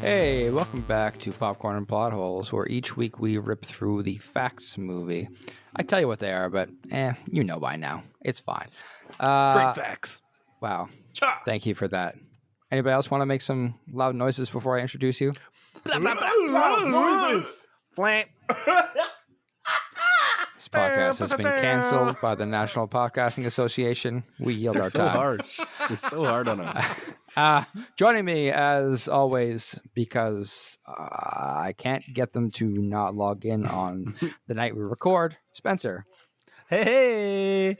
Hey, welcome back to Popcorn and Plot Holes, where each week we rip through the Facts movie. I tell you what they are, but you know by now. It's fine. Straight facts. Wow. Thank you for that. Anybody else want to make some loud noises before I introduce you? Loud noises. Flamp. This podcast has been canceled by the National Podcasting Association. We yield our So time. hard. They're so hard on us. Joining me, as always, because I can't get them to not log in on the night we record, Spencer. Hey,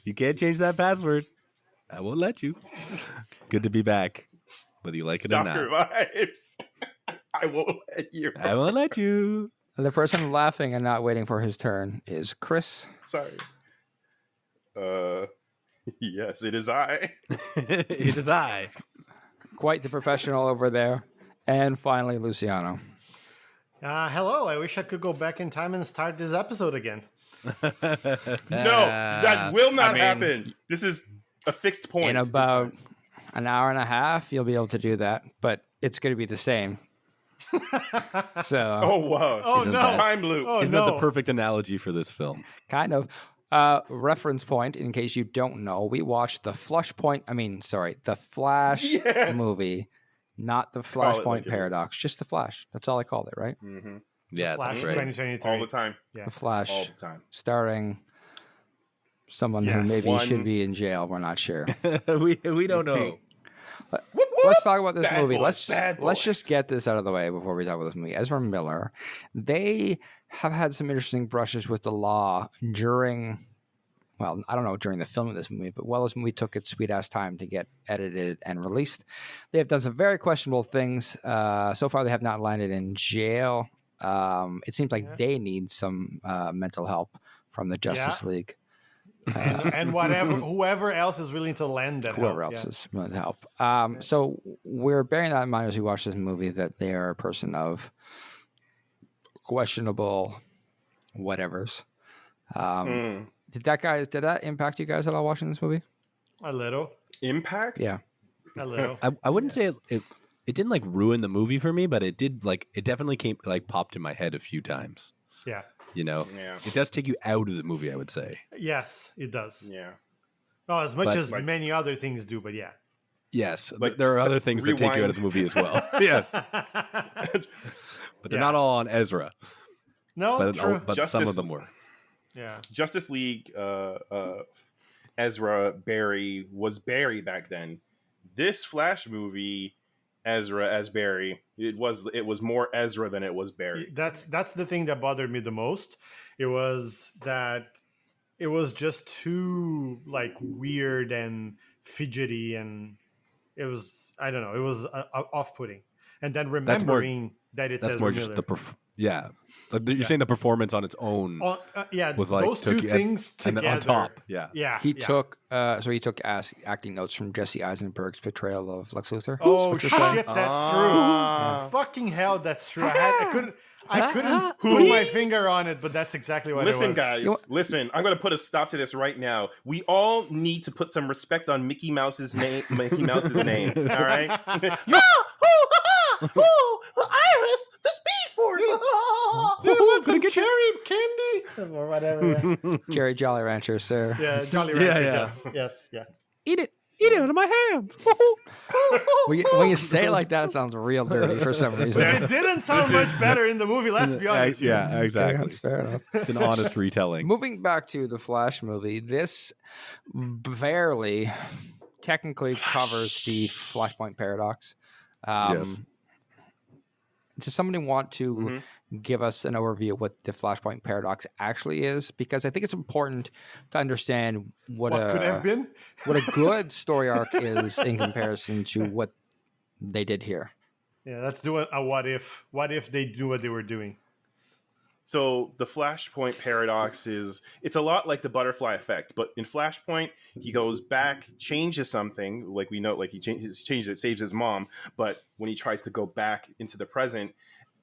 you can't change that password. I won't let you. Good to be back, whether you like it or Stalker not. vibes. I won't let you. I won't let you. And the person laughing and not waiting for his turn is Chris. Sorry. Yes, it is I. It is I. Quite the professional over there. And finally, Luciano. Hello, I wish I could go back in time and start this episode again. No, that will not happen. This is a fixed point. In about an hour and a half, you'll be able to do that, but it's going to be the same. So, Oh, wow. Oh, no. Time loop. Oh, Isn't no. that the perfect analogy for this film? kind of. Reference point, in case you don't know, we watched the Flash Yes. movie, not the Call it Flashpoint like it is. Paradox, just the Flash. That's all I called it, right? Yeah, Flash that's right. 2023. All the time. The Flash, All the time. starring someone who Yes. maybe One- should be in jail. We're not sure. we don't know. Let's talk about this Bad movie. boys, bad Let's just boys. get this out of the way before we talk about this movie. Ezra Miller, they have had some interesting brushes with the law during, well, I don't know during the film of this movie, but while this movie took its sweet ass time to get edited and released, they have done some very questionable things. So far, they have not landed in jail. It seems like they need some mental help from the Justice League. and whoever else is willing to lend that Whoever help. else is willing to help. So we're bearing that in mind as we watch this movie, that they are a person of questionable whatevers. Did that impact you guys at all watching this movie? A little. Impact? Yeah. A little. I wouldn't say it didn't like ruin the movie for me, but it did it definitely popped in my head a few times. Yeah. You know, Yeah. it does take you out of the movie. I would say. Yes, it does. Yeah. Well, as much But- as many other things do, but yeah. Yes, Like, there are other things that take you out of the movie as well. Yes, but they're not all on Ezra. No, But, true. but some Justice- of them were. Yeah. Justice League, Ezra Barry was Barry back then. This Flash movie, Ezra as Barry, it was more Ezra than it was Barry. That's the thing that bothered me the most. It was that it was just too like weird and fidgety, and it was, I don't know, it was off-putting. And then That's more- remembering that it's That's Ezra more Miller. just You're saying the performance on its own Yeah, was like those two took you- things and together. then on top. Yeah, Yeah, He yeah. took acting notes from Jesse Eisenberg's portrayal of Lex Luthor. Oh shit, that's true. Fucking hell, that's true. I couldn't put my finger on it, but that's exactly what Listen, it was. guys, listen. I'm going to put a stop to this right now. We all need to put some respect on Mickey Mouse's name. Mickey Mouse's name. All right. Iris, the Speed Force. You want some cherry candy or whatever? Jerry Jolly Rancher, sir. Yeah, Jolly Rancher. yeah. Yes, yeah. eat it out of my hands. When you say it like that, it sounds real dirty for some reason. It didn't sound much better in the movie. Let's be honest. here. Yeah, exactly. That's fair enough. It's an honest retelling. Moving back to the Flash movie, this barely technically covers the Flashpoint paradox. Yes. Does somebody want to give us an overview of what the Flashpoint paradox actually is? Because I think it's important to understand what could have been. what a good story arc is in comparison to what they did here. Yeah, let's do a what if. What if they do what they were doing? So the Flashpoint paradox it's a lot like the butterfly effect, but in Flashpoint, he goes back, changes something, like we know, like he changes it, saves his mom, but when he tries to go back into the present,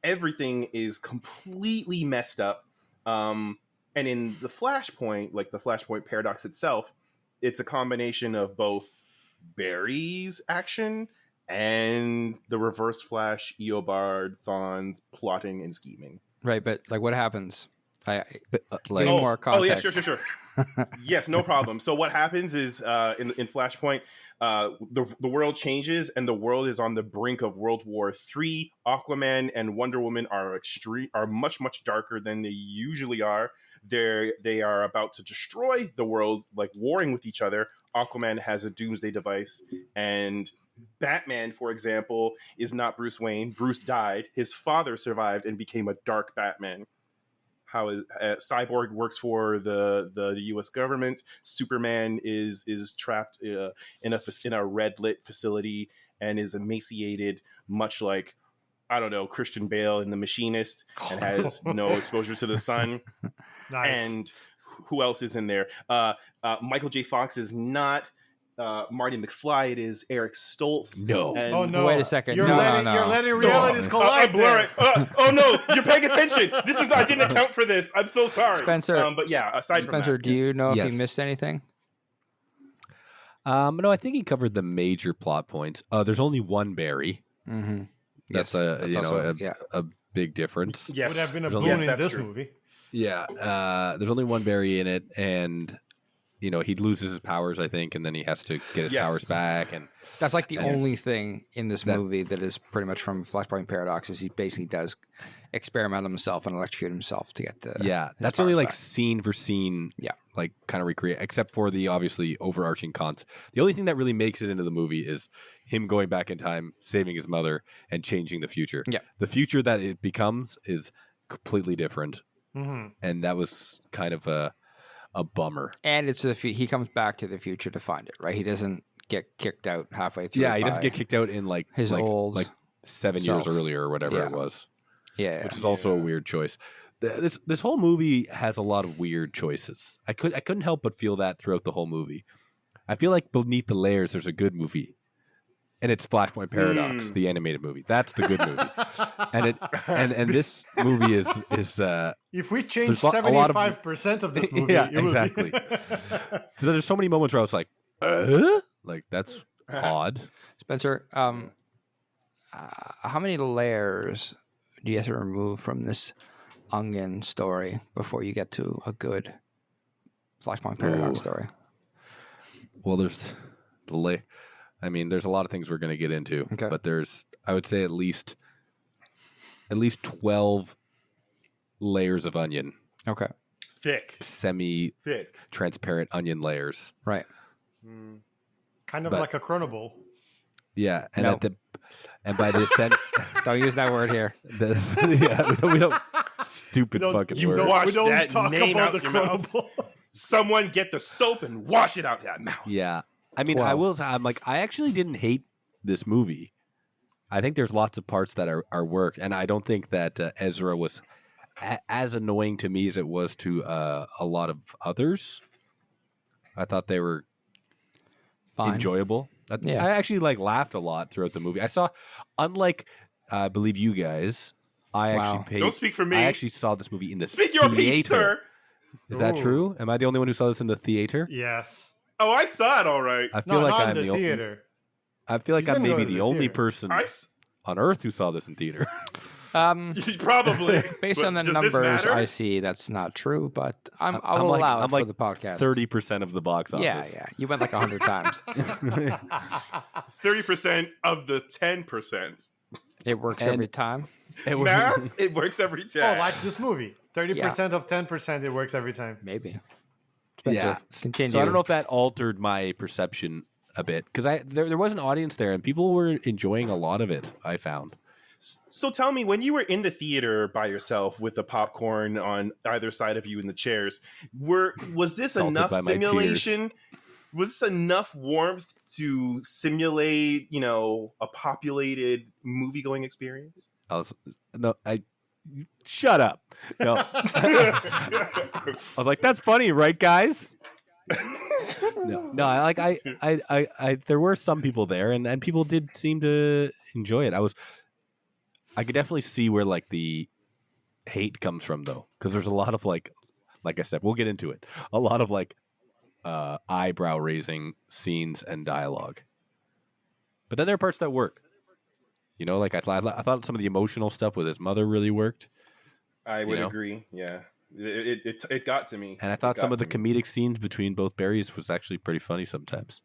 everything is completely messed up. And in the Flashpoint, like the Flashpoint paradox itself, it's a combination of both Barry's action and the Reverse Flash, Eobard, Thawne's plotting and scheming. Right, but like, what happens? But, Give like, me more Oh yeah, context. sure. Yes, no problem. So what happens is in Flashpoint, the world changes and the world is on the brink of World War III. Aquaman and Wonder Woman are much darker than they usually are. They are about to destroy the world, like warring with each other. Aquaman has a doomsday device, and Batman, for example, is not Bruce Wayne. Bruce died. His father survived and became a dark Batman. How is Cyborg works for the U.S. government. Superman is trapped in a red lit facility and is emaciated, much like, I don't know, Christian Bale in The Machinist, and has no exposure to the sun. Nice. And who else is in there? Michael J. Fox is not Marty McFly. It is Eric Stoltz. No. And Oh no! Wait a second. You're No, letting no. you're letting realities I collide. blur there. it. Oh no, you're paying attention. I didn't account for this. I'm so sorry, Spencer. But yeah, aside Spencer, from that, do you know if Yes. you missed anything? No, I think he covered the major plot points. There's only one Barry. Mm-hmm. That's a big difference. yes, Would have been a Yes, boon in that's this true. movie. Yeah, there's only one Barry in it, and he loses his powers, I think, and then he has to get his Yes. powers back. And That's like the And- only thing in this movie that is pretty much from Flashpoint Paradox is he basically does experiment on himself and electrocute himself to get the yeah, his that's only powers like back. scene for scene. Yeah. like kind of recreate, except for the obviously overarching concept. The only thing that really makes it into the movie is him going back in time, saving his mother, and changing the future. Yeah. The future that it becomes is completely different, Mm-hmm. and that was kind of a bummer. And it's he comes back to the future to find it, right? He doesn't get kicked out halfway through. Yeah, he doesn't by get kicked out in his old like 7 self. years earlier or whatever Yeah. it was, Yeah, which is also a weird choice. This whole movie has a lot of weird choices. I couldn't help but feel that throughout the whole movie. I feel like beneath the layers, there's a good movie, and it's Flashpoint Paradox, the animated movie. That's the good movie, and this movie is If we change There's a lot of- 75% of this movie, Yeah, it would exactly. be. so there's so many moments where I was like that's odd. Spencer. How many layers do you have to remove from this onion story before you get to a good Flashpoint Paradox Ooh. story? Well, there's there's a lot of things we're going to get into, Okay. but I would say at least 12 layers of onion, Okay, thick. semi-transparent onion layers. right. Kind of But- like a Chronoball. Yeah, and No. and by the Don't use that word here. we don't stupid fucking you word. don't- Wash we don't that talk name about out the your mouth. Chronoball. Someone get the soap and wash it out that mouth. Yeah, I mean, 12. I will. I'm like, I actually didn't hate this movie. I think there's lots of parts that are worked, and I don't think that Ezra was as annoying to me as it was to a lot of others. I thought they were Fine. enjoyable. Yeah. I actually laughed a lot throughout the movie. I saw, unlike I believe you guys, I Wow. actually paid. Don't speak for me. I actually saw this movie in the Speak your theater. piece, sir. Is that Ooh. true? Am I the only one who saw this in the theater? Yes. Oh, I saw it all right. I feel No, like not I'm in the only. theater. I feel like You I'm didn't go maybe to the the only theater. person I on earth who saw this in theater. probably. Based But on the does this numbers I I see, that's not true, but I will I'm allow it I'm for the podcast. 30% of the box office. Yeah. You went like 100 times. 30% of the 10%. It works And- every time. It was- Math, it works every Oh, time. like this movie. 30% of 10%, it works every time. Maybe. Spencer, yeah. continue. So I don't know if that altered my perception a bit because there was an audience there and people were enjoying a lot of it. I found. So tell me, when you were in the theater by yourself with the popcorn on either side of you in the chairs, was this Salted enough by my simulation? Was this enough warmth to simulate, a populated movie-going experience? Shut up. No. I was like, that's funny, right, guys? No, I there were some people there and people did seem to enjoy it. I could definitely see where the hate comes from though, because there's a lot of like I said, we'll get into it. A lot of eyebrow raising scenes and dialogue. But then there are parts that work. You know, like I thought some of the emotional stuff with his mother really worked. I would agree. Yeah, it got to me, and I thought some of the comedic scenes between both Barrys was actually pretty funny sometimes.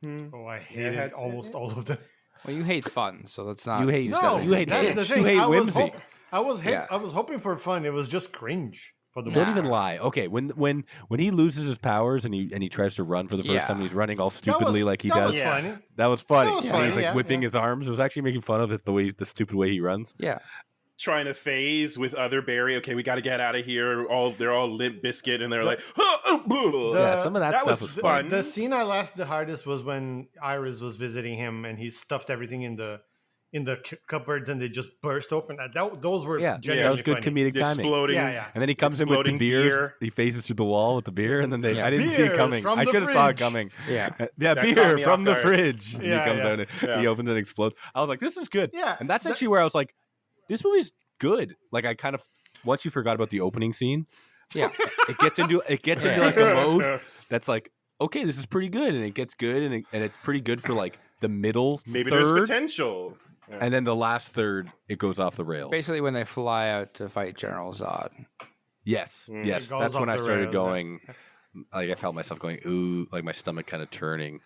Oh, I hated almost all of them. Well, you hate fun, so let's not. You hate No, you hate that's kitsch. the thing. You hate I was whimsy. I was hoping for fun. It was just cringe for the Don't moment. even lie. Okay, when he loses his powers and he tries to run for the first time, and he's running all stupidly like he does. Was funny. That was funny. That was And funny, he's like yeah, whipping his arms. It was actually making fun of it, the stupid way he runs. Yeah. trying to phase with other Barry. Okay, we got to get out of here. They're all Limp Biscuit, and they're like, Yeah, some of that stuff was fun. The scene I laughed the hardest was when Iris was visiting him and he stuffed everything in the cupboards and they just burst open. Those were that genuinely was good funny. comedic timing. exploding. Yeah. And then he comes in with the Exploding beer. He phases through the wall with the beer, and then I didn't see it Beers coming. from I the should have saw it fridge. coming. Yeah. Yeah, That caught beer me from off the guard. fridge. And Yeah, he comes yeah. out and he opens and explodes. I was like, this is good. Yeah, And that's actually where I was like, this movie's good. Like I kind of once you forgot about the opening scene, Yeah. it gets into like the mode that's like, okay, this is pretty good, and it gets good, and it's pretty good for like the middle Maybe third, there's potential. Yeah. and then the last third it goes off the rails. Basically, when they fly out to fight General Zod. Yes, yes, It goes that's when off I the started rails, going. Like I felt myself going, ooh, like my stomach kind of turning.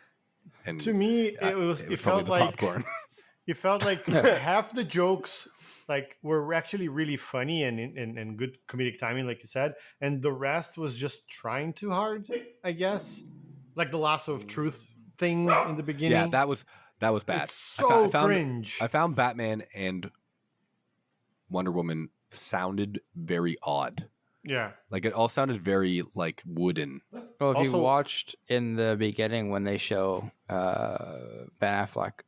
And To me, it probably felt the like popcorn. it felt like half the jokes like were actually really funny and good comedic timing, like you said, and the rest was just trying too hard, I guess. Like the lasso of truth thing in the beginning. Yeah, that was bad. It's so cringe. I found Batman and Wonder Woman sounded very odd. Yeah. Like it all sounded very like wooden. Well, if you Also- watched in the beginning when they show Ben Affleck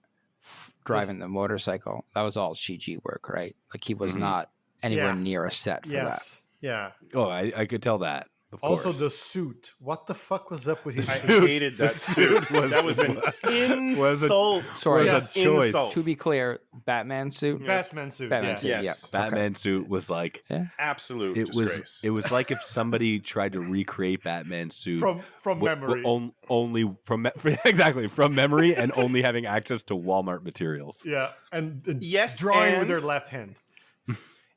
driving the motorcycle, that was all CG work, right? Like he was not anywhere Yeah. near a set for Yes. Yeah. Oh, I could tell that. Of Also, course. the suit. What the fuck was up with his I suit? hated that suit. That was an insult. Sorry, Yeah. a choice. Insult. to be clear, Batman suit. Batman suit. Batman yeah. suit. Yes. Yeah. Batman suit was like Absolute it disgrace. was like if somebody tried to recreate Batman's suit From memory. only from exactly from memory and only having access to Walmart materials. Yeah, and Yes, drawing with and- their left hand.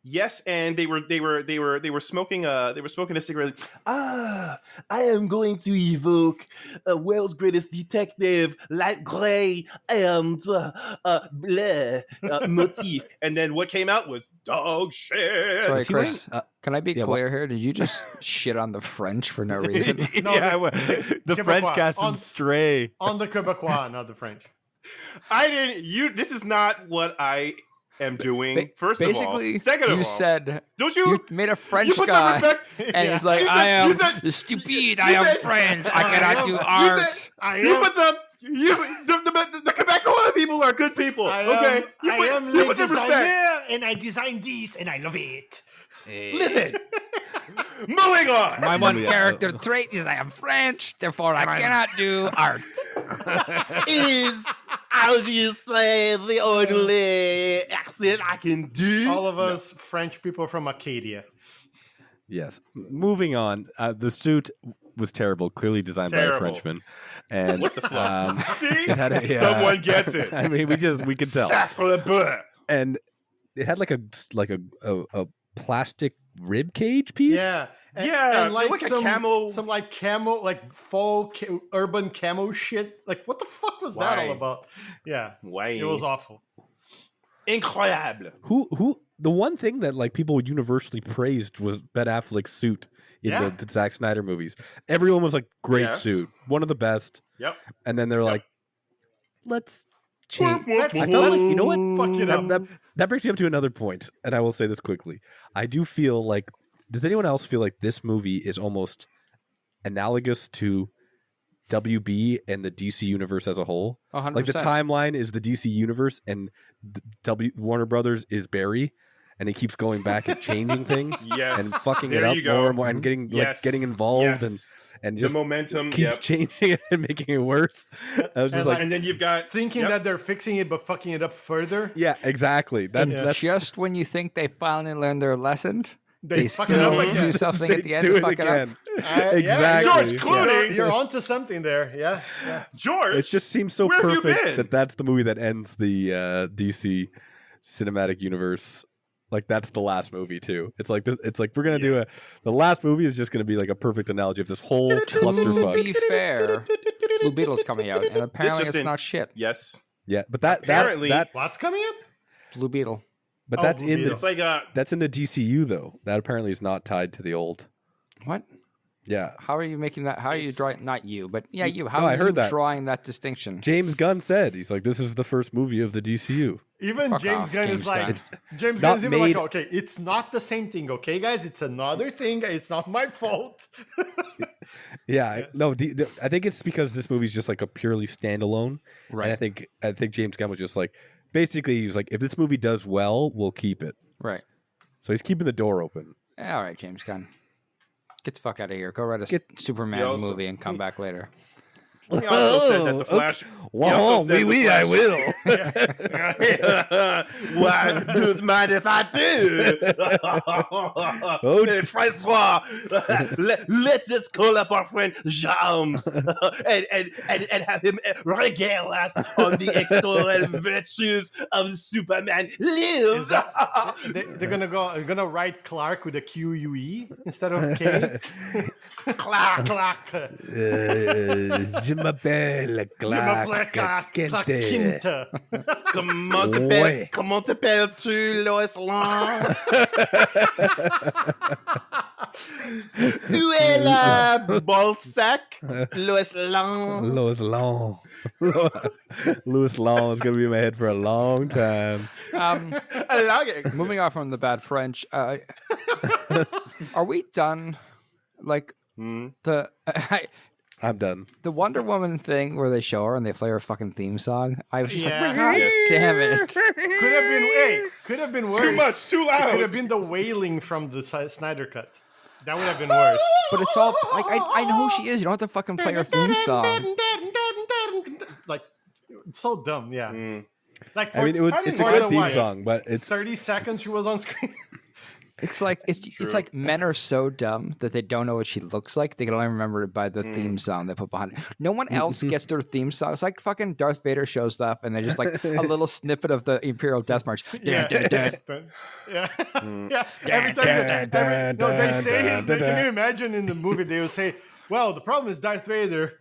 Yes, and they were smoking a cigarette. I am going to evoke a world's greatest detective, light gray and motif. And then what came out was dog shit. Sorry, Was he Chris. wearing- Can I be yeah, clear here? Did you just shit on the French for no reason? No, the French Quebecois. cast in Stray. On the Quebecois, not the French. I didn't. This is not what I am doing. First of all, Basically, second of you all, said don't you you? made a French You put some guy, respect. and he's like, You said- "I am you said- stupid. I am said- French. I cannot do You art." said- You put some. The Quebecois people are good people. Okay, you put some respect. and I designed this, and I love it. Listen. Moving on. My one character trait is I am French, therefore I cannot do art. Is how do you say the only accent I can do? All of us French people from Acadia. Yes. Moving on. The suit was terrible. Clearly designed by a Terrible. Frenchman. And What the fuck? See, it had a- yeah. someone gets it. I mean, we could tell. Sacre bleu. And it had like a plastic rib cage piece. Yeah. Yeah, and like, like a some camo- some like camo, like faux urban camo shit. Like, what the fuck was that Why? all about? Yeah, Why? it was awful. Incroyable. Who the one thing that like people universally praised was Ben Affleck's suit in Yeah. the Zack Snyder movies. Everyone was like, great Yes. suit, one of the best. Yep. And then they're like, let's change. Let's- I felt like, you know what? Fuck it up. That brings me up to another point, and I will say this quickly. I do feel like, does anyone else feel like this movie is almost analogous to WB and the DC universe as a whole? 100%. Like the timeline is the DC universe, and Warner Brothers is Barry, and he keeps going back and changing things Yes. and fucking There it up you go. more and more, and getting Yes. getting involved Yes. and The just momentum. keeps Yep. changing it and making it worse. I was just And like, And then you've got Thinking yep. that they're fixing it, but fucking it up further. yeah, exactly. That's Just when you think they finally learned their lesson, They fuck it up still again. do something at the end do to it fuck it up. again. Yeah, Exactly. George Clooney. You're onto something there. Yeah. George, It just seems so where have you perfect been? that that's the movie that ends the DC cinematic universe. Like that's the last movie too. It's like this, it's like we're gonna do the last movie is just gonna be like a perfect analogy of this whole To clusterfuck. be fair, Blue Beetle's coming out, and apparently just it's in. not shit. Yes. Yeah, but that's Apparently- that. What's coming up? Blue Beetle. But Oh, that's Blue in Beetle. It's like that's in the DCU though. That apparently is not tied to the old. What? Yeah, How are you making that? How are you drawing? Not you, but yeah, you. How No, are I you heard that. drawing that distinction? James Gunn said he's like this is the first movie of the DCU. Even Fuck James off, Gunn James is like, Gunn. It's James not Gunn is even made- like, okay, it's not the same thing, okay, guys? It's another thing. It's not my fault. Yeah, no, I think it's because this movie's just like a purely standalone. Right. And I think James Gunn was just like, basically, he's like, if this movie does well, we'll keep it. Right. So he's keeping the door open. All right, James Gunn. Get the fuck out of here. Go write a Get- Superman He also- movie and come back later. he also said that the Flash. Wow, said the I Flash- will. Why don't mind if I do? Francois, let's just call up our friend James and have him regale us on the external virtues of Superman lives. They're gonna write Clark with a Q-U-E instead of K. Clark. Je m'appelle Clark Clark Kent. Quinta. Ouais. Comment t'appelles-tu, Lois Lane? Où est la Balzac, Lois Lane? Louis Long. Louis Long is going to be in my head for a long time. I like it. Moving on from the bad French, are we done? Like the I'm done. the Wonder Woman thing where they show her and they play her fucking theme song. I was just Yeah. like, God damn it! Could have been worse. Too much, too It could loud. have been the wailing from the Snyder cut. That would have been worse. But it's all like I know who she is. You don't have to fucking play her theme song. Like, it's so dumb. Yeah. Like, I mean, it's a more good than theme what, song, but it's 30 seconds she was on screen. It's like it's like men are so dumb that they don't know what she looks like. They can only remember it by the theme song they put behind it. No one else gets their theme song. It's like fucking Darth Vader shows up and they're just like a little snippet of the Imperial Death March. Yeah. Yeah. Every time they say his name. Can you imagine in the movie they would say, well, the problem is Darth Vader.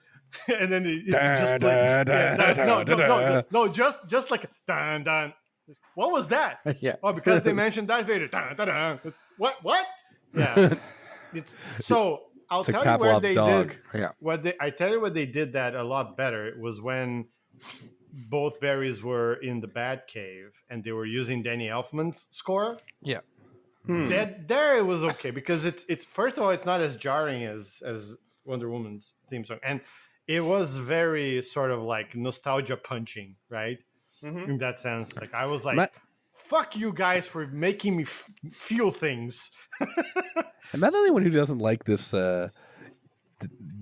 And then it just like, no, just like dun dun. What was that? Yeah. Oh, because they mentioned Darth Vader. Dun, dun, dun. What? Yeah. So I'll like tell you where Pavlov's they dog. did. Yeah. I tell you what they did that a lot better. It was when both Barrys were in the Batcave and they were using Danny Elfman's score. Yeah. There it was okay because it's first of all it's not as jarring as Wonder Woman's theme song, and it was very sort of like nostalgia punching, right? In that sense, like I was like, "Fuck you guys for making me feel things." I'm not the only one who doesn't like this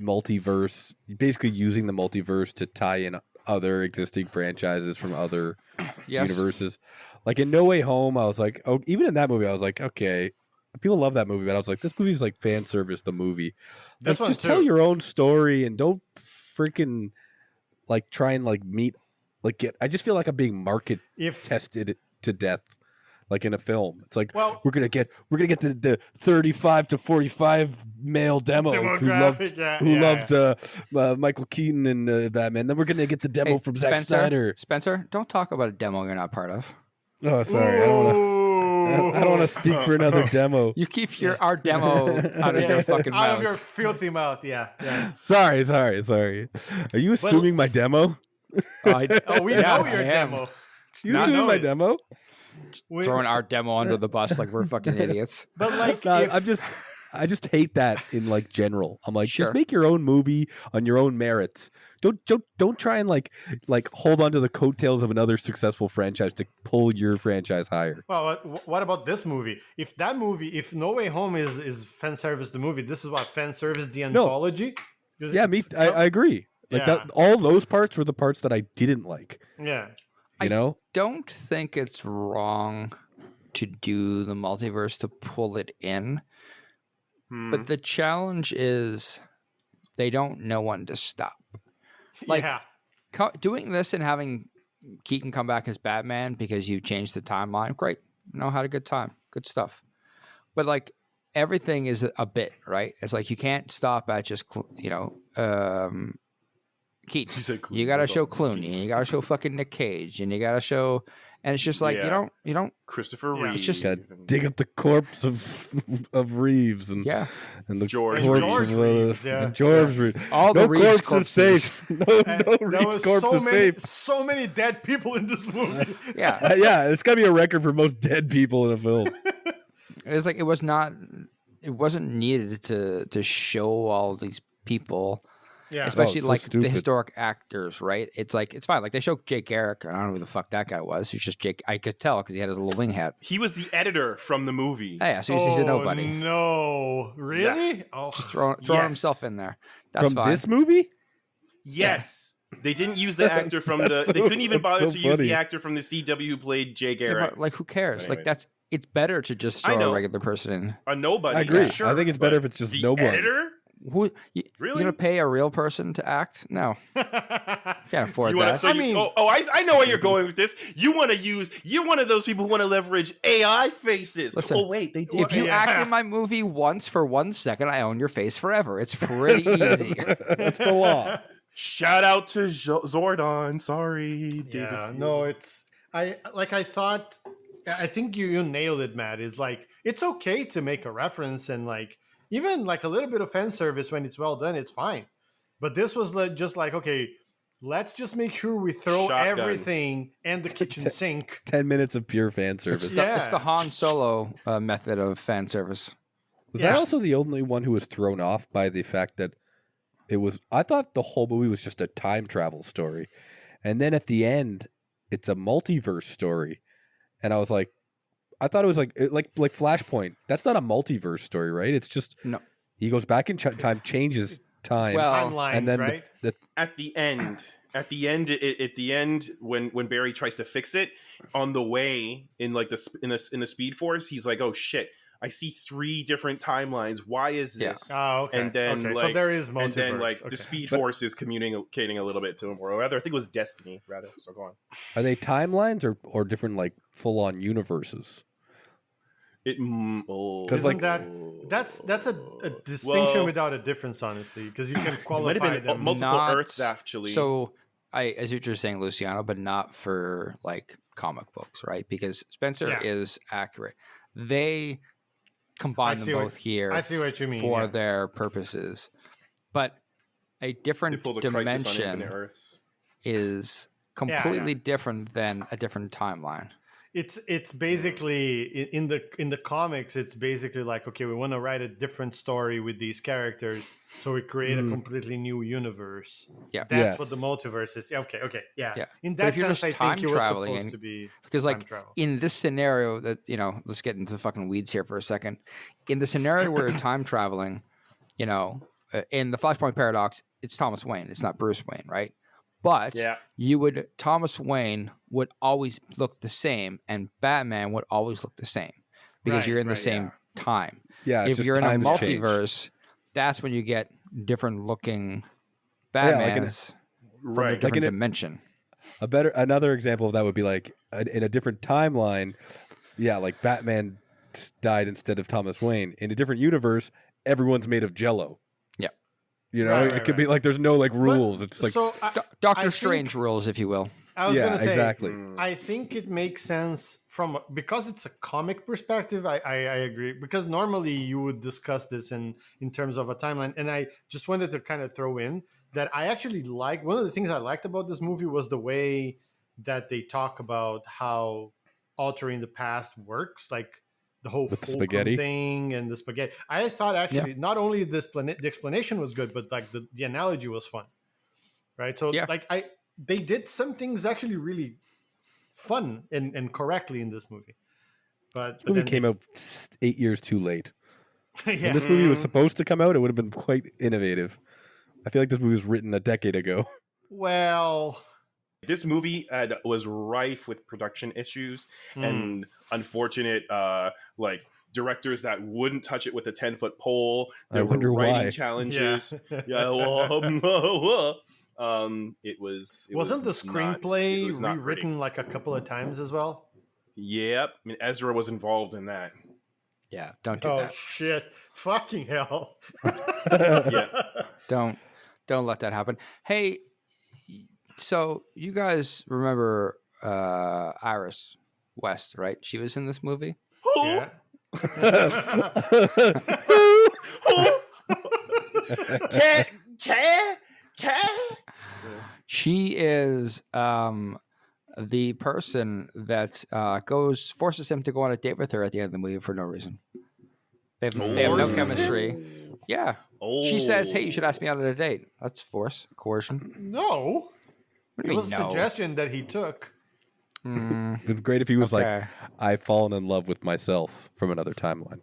multiverse, basically using the multiverse to tie in other existing franchises from other universes. Like in No Way Home, I was like, oh, even in that movie, I was like, okay, people love that movie, but I was like, this movie's like fan service, the movie. This Like, one just too. tell your own story and don't freaking like try and like meet, like get, I just feel like I'm being market tested to death. Like in a film, it's like we're gonna get the 35 to 45 male demo who loved Michael Keaton and Batman. Then we're gonna get the demo from Zack Snyder. Spencer, don't talk about a demo you're not part of. Oh, sorry, I don't want to speak for another demo. You keep our demo out of your fucking mouth. Out of your filthy mouth, yeah. Sorry. Are you assuming my demo? We know your demo. You assuming my demo? Throwing our demo under the bus like we're fucking idiots. But like, I just hate that in like general. I'm like, Sure. just make your own movie on your own merits. Don't try and like hold on to the coattails of another successful franchise to pull your franchise higher. well, what about this movie? If No Way Home is fan service the movie, this is what fan service the anthology. Yeah, I agree. Like Yeah. that, all those parts were the parts that I didn't like. Yeah. You know, Don't think it's wrong to do the multiverse to pull it in. Hmm. But the challenge is they don't know when to stop. Like yeah. doing this and having Keaton come back as Batman because you changed the timeline, great. No, had a good time. Good stuff. But like everything is a bit, right? It's like you can't stop at just, Keaton. He said Clooney, You got to that's show all. Clooney, and you got to show fucking Nick Cage, and you got to show, and it's just like Yeah. you don't. Christopher Yeah. Reeve. It's just- Gotta dig up the corpse of Reeves and Yeah, and the George corpse George of Reeves, yeah. and George Reeves. all the No Reeves corpse is corpses. safe. No There Reeves was corpse so is many, safe. so many dead people in this movie. Yeah, Yeah, it's gotta be a record for most dead people in a film. it's like it wasn't needed to show all these people. Yeah. Especially so like the stupid. historic actors, right? It's like it's fine. Like they show Jake Garrick, and I don't know who the fuck that guy was. He's just Jake. I could tell because he had his little wing hat. He was the editor from the movie. Oh, yeah, so he's a nobody. No, really? Oh, Just throwing Yes. himself in there. That's From fine. this movie? Yes. They didn't use the actor from the. That's so- They couldn't even bother that's to so use funny. the actor from the CW who played Jay Yeah, Garrett. but, like who cares? Anyway. Like it's better to just I throw know. a regular person in. A nobody. I agree. Sure, I think it's but better if it's just the no one. editor. Who you Really? gonna pay a real person to act? No, can't afford You wanna, that. so I you, mean- I know where you're going with this. You want to use. You're one of those people who want to leverage AI faces. Listen, oh wait, they did. If you Yeah. act in my movie once for 1 second, I own your face forever. It's pretty easy. That's the law. Shout out to Zordon. Sorry, David. yeah. Field. No, it's I thought. I think you nailed it, Matt. It's like it's okay to make a reference and like even like a little bit of fan service when it's well done. It's fine. But this was like, just like okay, let's just make sure we throw Shotgun. everything and the kitchen sink. 10 minutes of pure fan service. It's the Han Solo method of fan service. Was Yeah. I also the only one who was thrown off by the fact that it was? I thought the whole movie was just a time travel story, and then at the end, it's a multiverse story, and I was like, I thought it was like Flashpoint. That's not a multiverse story, right? It's just No. he goes back in time, changes time, Well, Timelines, and then right? At the end, when Barry tries to fix it on the way in like in the Speed Force, he's like, "Oh shit! I see 3 different timelines. Why is Yeah. this?" Oh, okay. And then, okay. like, so there is multiverse. And then like okay. the Speed Force is communicating a little bit to him, or rather, I think it was Destiny. Rather, so go on. Are they timelines or different like full on universes? It Because Isn't like that's a distinction Well- without a difference, honestly, because you can It might qualify have been them. multiple Not- Earths actually. So I see what you're saying, Luciano, but not for like comic books, right? Because Spencer Yeah. is accurate. They combine them see what- both here I see what you mean, for yeah. their purposes. But a they different pulled a Crisis on dimension Infinite Earths. is completely different than a different timeline. It's basically in the comics. It's basically like okay, we want to write a different story with these characters, so we create a completely new universe. Yeah. That's Yes. what the multiverse is. Yeah, okay, yeah. Yeah. In But that if you're sense, just I time think it was traveling supposed and- to be Because time like travel. in this scenario that, let's get into the fucking weeds here for a second. In the scenario where you're time traveling, in the Flashpoint paradox, it's Thomas Wayne. It's not Bruce Wayne, right? But Yeah. Thomas Wayne would always look the same, and Batman would always look the same because Right, you're in the right, same time. yeah, it's If just you're in a time has changed. multiverse, that's when you get different looking Yeah, like in a- Batmans from a Right. different in a- dimension. Another example of that would be like in a different timeline. Yeah, like Batman died instead of Thomas Wayne. In a different universe, everyone's made of Jello. Yeah. Right, it right, could be right. like there's no like rules. It's like so I Doctor think- Strange rules, if you will. I was yeah, gonna say exactly. I think it makes sense because it's a comic perspective. I agree because normally you would discuss this in terms of a timeline, and I just wanted to kind of throw in that I actually like one of the things I liked about this movie was the way that they talk about how altering the past works, like the whole With the fulcrum spaghetti? thing and the spaghetti. I thought actually not only the explanation was good, but like the analogy was fun, right? So Yeah. like they did some things actually really fun and correctly in this movie. But This movie then came they- out 8 years too late. yeah. When this movie was supposed to come out, it would have been quite innovative. I feel like this movie was written a decade ago. Well, This movie was rife with production issues and unfortunate like directors that wouldn't touch it with a 10-foot pole. There were writing challenges. Yeah, it Wasn't the screenplay not rewritten like a couple of times as well? Yep, I mean, Ezra was involved in that. Yeah, don't do Oh that. shit! Fucking hell! Yeah. Don't let that happen. Hey, so you guys remember Iris West, right? She was in this movie. Yeah. She is the person that forces him to go on a date with her at the end of the movie for no reason. They have no Forces chemistry. Yeah. She says, "Hey, you should ask me out on a date." That's force, coercion. No, What do it you was mean, a no? suggestion that he took. It'd be great if he was like, Okay. I've fallen in love with myself from another timeline.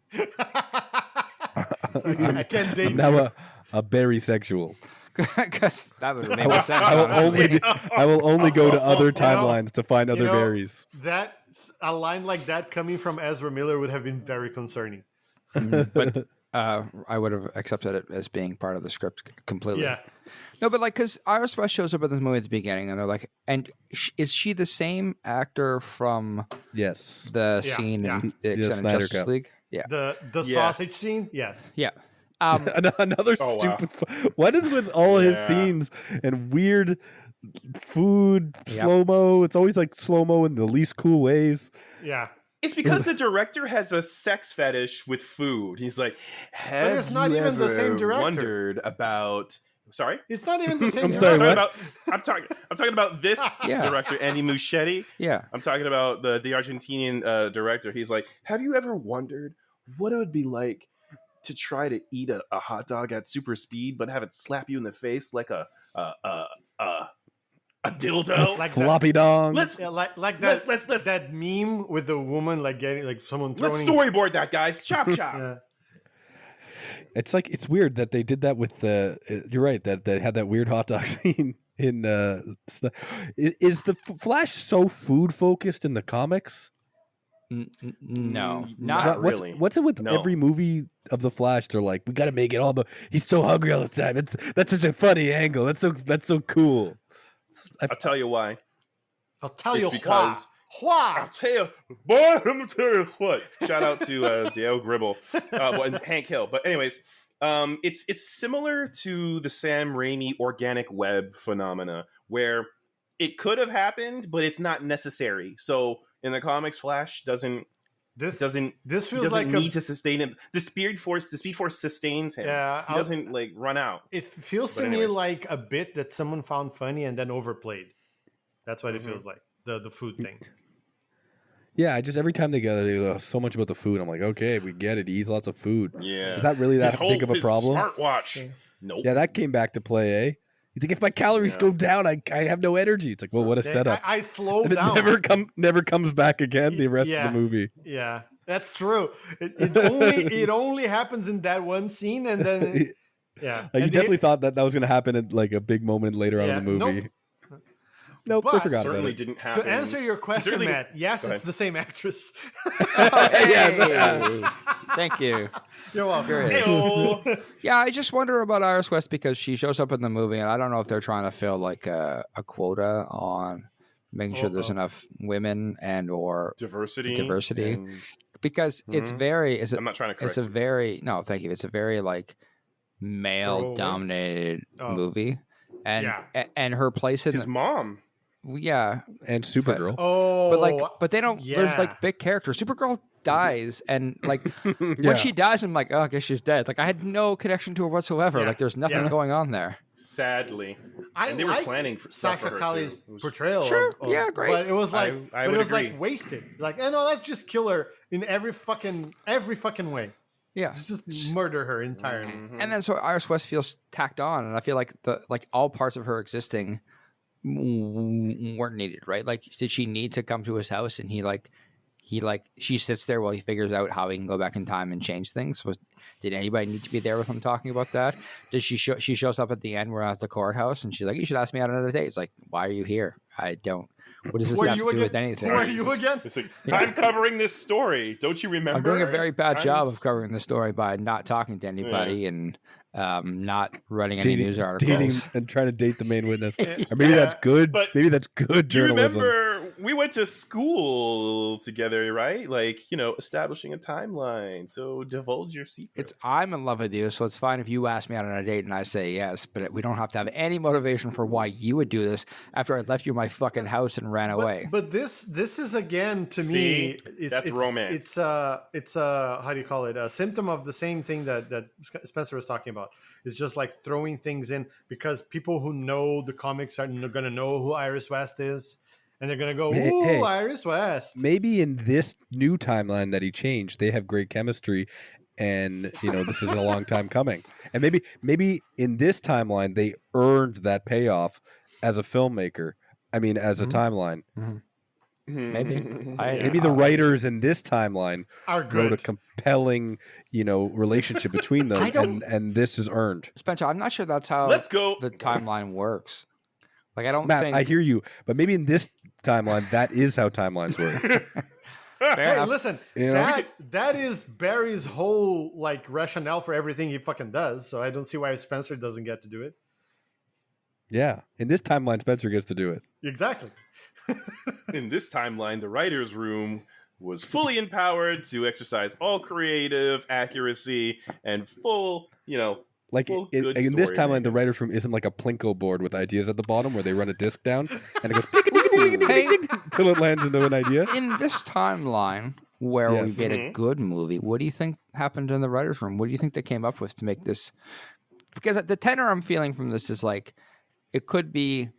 I can't date I'm you. now a berry sexual. Because that would make more sense. I will honestly. I will only go to other timelines to find other know, berries. That a line like that coming from Ezra Miller would have been very concerning. But I would have accepted it as being part of the script completely. Yeah. No, but like, because Iris West shows up in this movie at the beginning, and they're like, is she the same actor from Yes. the Yeah, scene yeah. in the Yeah, Extended Snyder Justice Cut. League? Yeah. The Yeah. sausage scene, yes. Yeah. Another Oh, wow. stupid. What is with all his Yeah. scenes and weird food Yep. slow mo? It's always like slow mo in the least cool ways. Yeah. It's because the director has a sex fetish with food. He's like, have it's not you even the same ever director. Wondered about? Sorry, It's not even the same. I'm I'm sorry, talking what? about. I'm talking about this Yeah. director, Andy Muschietti. Yeah. I'm talking about the Argentinian director. He's like, have you ever wondered what it would be like to try to eat a hot dog at super speed, but have it slap you in the face like a dildo? Like Floppy dong. Let's Yeah, like that. let's That meme with the woman like getting like someone throwing. storyboard that, guys. Chop chop. Yeah. It's like it's weird that they did that with the. You're right that they had that weird hot dog scene in. Is the Flash so food focused in the comics? No, Not not really. What's it with No. every movie of the Flash? They're like, we got to make it all about. He's so hungry all the time. That's such a funny angle. That's so cool. I'll tell you why. I'll tell It's you because- why. I'll tell you, boy, I'm gonna tell you what. Shout out to Dale Gribble, and Hank Hill. But anyways, it's similar to the Sam Raimi organic web phenomena, where it could have happened, but it's not necessary. So in the comics, Flash doesn't This he feels doesn't like need to sustain him. The Speed Force sustains him. Yeah, he doesn't like run out. It feels But to me anyways. like a bit that someone found funny and then overplayed. That's what it feels like. The food thing. Yeah, I just every time they go, they go so much about the food. I'm like, okay, we get it. He eats lots of food. Yeah, Is that really that big of a his problem? Smartwatch. Nope. Yeah, that came back to play, eh? He's like, if my calories go down, I have no energy. It's like, well, what a setup. I slowed And it down. never comes back again the rest Yeah. of the movie. Yeah, that's true. It only happens in that one scene, and then yeah. Like, you And definitely thought that was going to happen at like a big moment later on Yeah, in the movie. nope. Nope, But they forgot about Certainly it. didn't happen. To answer your question, Certainly- Matt, yes, Go it's ahead. the same actress. Hey, thank you. You're welcome. Curious. Heyo. Yeah, I just wonder about Iris West because she shows up in the movie, and I don't know if they're trying to fill like a quota on making sure there's enough women and or Diversity. Diversity. because it's very. I'm not trying to correct It's a you. very no, thank you. It's a very like male dominated Oh. movie, and Yeah. and her place in His mom. yeah, And Supergirl. Oh, but they don't. There's yeah. like big characters. Supergirl dies, and like Yeah. when she dies, I'm like, oh, I guess she's dead. Like I had no connection to her whatsoever. Yeah. Like there's nothing Yeah. going on there. Sadly. I And they were liked planning for stuff for Sasha her, Kali's too. It was- portrayal. Sure, yeah, great. But it was like, I but would it was agree. like wasted. Like, no, let's just kill her in every fucking way. Yeah. Let's just murder her entirely. And then so Iris West feels tacked on, and I feel like all parts of her existing weren't needed, right? Like, did she need to come to his house and he she sits there while he figures out how he can go back in time and change things. Did anybody need to be there with him talking about that? Does she shows up at the end, we're at the courthouse, and she's like, you should ask me out another date. It's like, why are you here? I don't. What does this have to do with anything? Who are you again? It's like, I'm covering this story. Don't you remember? I'm doing a very bad job of covering the story by not talking to anybody and not running any news articles. Dating and trying to date the main witness. Or maybe that's good. But maybe that's good you journalism. remember we went to school together, right? Like, establishing a timeline. So divulge your secrets. I'm in love with you, so it's fine if you ask me out on a date and I say yes, but we don't have to have any motivation for why you would do this after I left you in my fucking house and ran away. But this is again to me, that's romance. It's how do you call it? A symptom of the same thing that Spencer was talking about. It's just like throwing things in because people who know the comics are going to know who Iris West is. And they're going to go, ooh, hey, Iris West. Maybe in this new timeline that he changed, they have great chemistry. And, this is a long time coming. And maybe in this timeline, they earned that payoff as a filmmaker. I mean, as a timeline. Mm-hmm. Maybe. Maybe the writers in this timeline wrote a compelling, relationship between them. And this is earned. Spencer, I'm not sure that's how the timeline works. Like, I don't think... I hear you. But maybe in this timeline, that is how timelines work. Hey, listen, that is Barry's whole rationale for everything he fucking does. So I don't see why Spencer doesn't get to do it. Yeah, in this timeline, Spencer gets to do it. Exactly. In this timeline, the writer's room was fully empowered to exercise all creative accuracy and full, Like in this timeline, the writer's room isn't like a Plinko board with ideas at the bottom where they run a disc down and it goes until it lands into an idea. In this timeline where we made a good movie, what do you think happened in the writer's room? What do you think they came up with to make this? Because the tenor I'm feeling from this is like it could be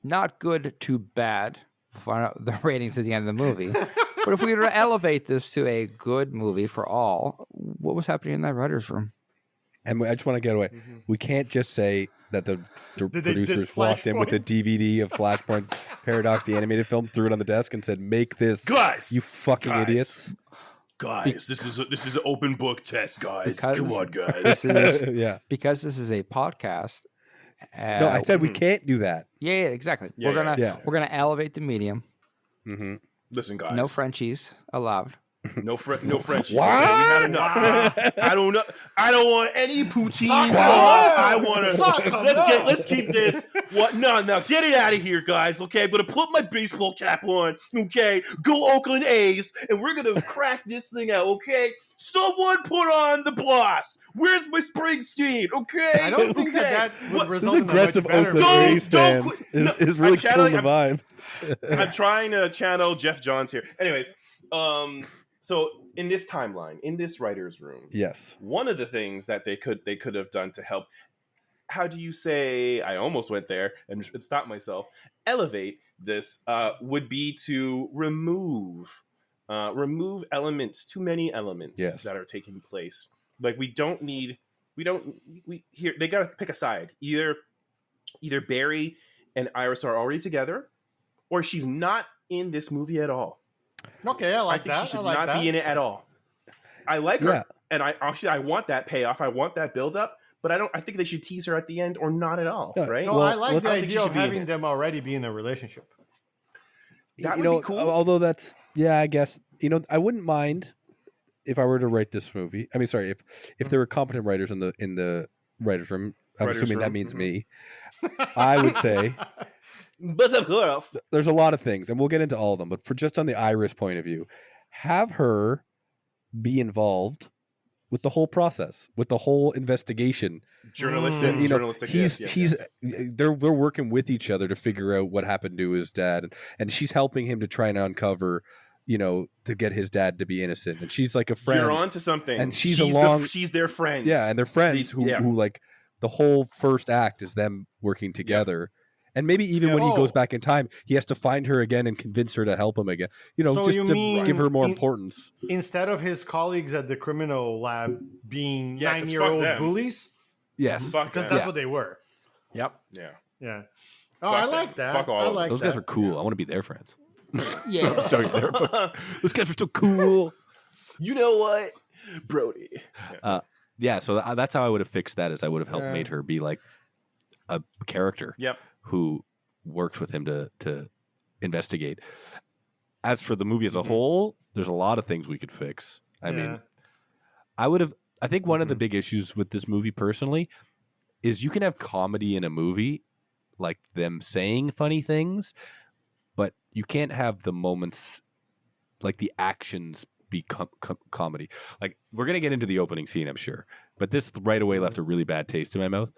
not good to bad for the ratings at the end of the movie. But if we were to elevate this to a good movie for all, what was happening in that writer's room? And I just want to get away. We can't just say that the producers walked in with a DVD of Flashpoint Paradox, the animated film, threw it on the desk and said, "Make this, guys, you fucking idiots." Guys, this is an open book test, guys. Come on, guys. Because this is a podcast. No, I said we can't do that. Yeah, exactly. We're gonna elevate the medium. Mm-hmm. Listen, guys. No Frenchies allowed. No Frenchies. What? Okay, we had enough. I don't want any poutine. I want to. Let's keep this. What? No, get it out of here, guys. Okay, I'm gonna put my baseball cap on. Okay, go Oakland A's, and we're gonna crack this thing out. Okay, someone put on the boss. Where's my Springsteen? Okay, I don't think that would result in aggressive a much better Oakland A's fans is really killing the vibe. I'm trying to channel Jeff Johns here. Anyways, so in this timeline, in this writer's room, yes, one of the things that they could have done to help, how do you say, I almost went there and stopped myself, elevate this would be to remove elements, too many elements that are taking place. Like they got to pick a side. Either Barry and Iris are already together, or she's not in this movie at all. Okay, I think she should not be in it at all. I like her, and I want that payoff. I want that build up, but I think they should tease her at the end or not at all. Right? No, I like the idea of having them already be in a relationship. That would be cool. Although I guess I wouldn't mind if I were to write this movie. I mean, sorry, if there were competent writers in the writers' room. I'm assuming that means me. I would say. But of course, there's a lot of things, and we'll get into all of them. But for just on the Iris point of view, have her be involved with the whole process, with the whole investigation. Journalistic. They're working with each other to figure out what happened to his dad, and she's helping him to try and uncover, to get his dad to be innocent. And she's like a friend. You're on to something. And she's their friend. Yeah, and they're friends who like the whole first act is them working together. Yeah. And maybe even when he goes back in time, he has to find her again and convince her to help him again. Just to give her more importance. Instead of his colleagues at the criminal lab being 9-year-old bullies? Yes. Because that's what they were. Yep. Yeah. Oh, I like that. Fuck all those guys are cool. I want to be their friends. Yeah. Sorry, those guys are so cool. You know what, Brody? Yeah, so that's how I would have fixed that. Is I would have helped made her be like a character Yep. who works with him to investigate. As for the movie as a whole, there's a lot of things we could fix. I mean, I think one of the big issues with this movie personally is you can have comedy in a movie, like them saying funny things, but you can't have the moments, like the actions become comedy. Like, we're going to get into the opening scene, I'm sure, but this right away left a really bad taste in my mouth.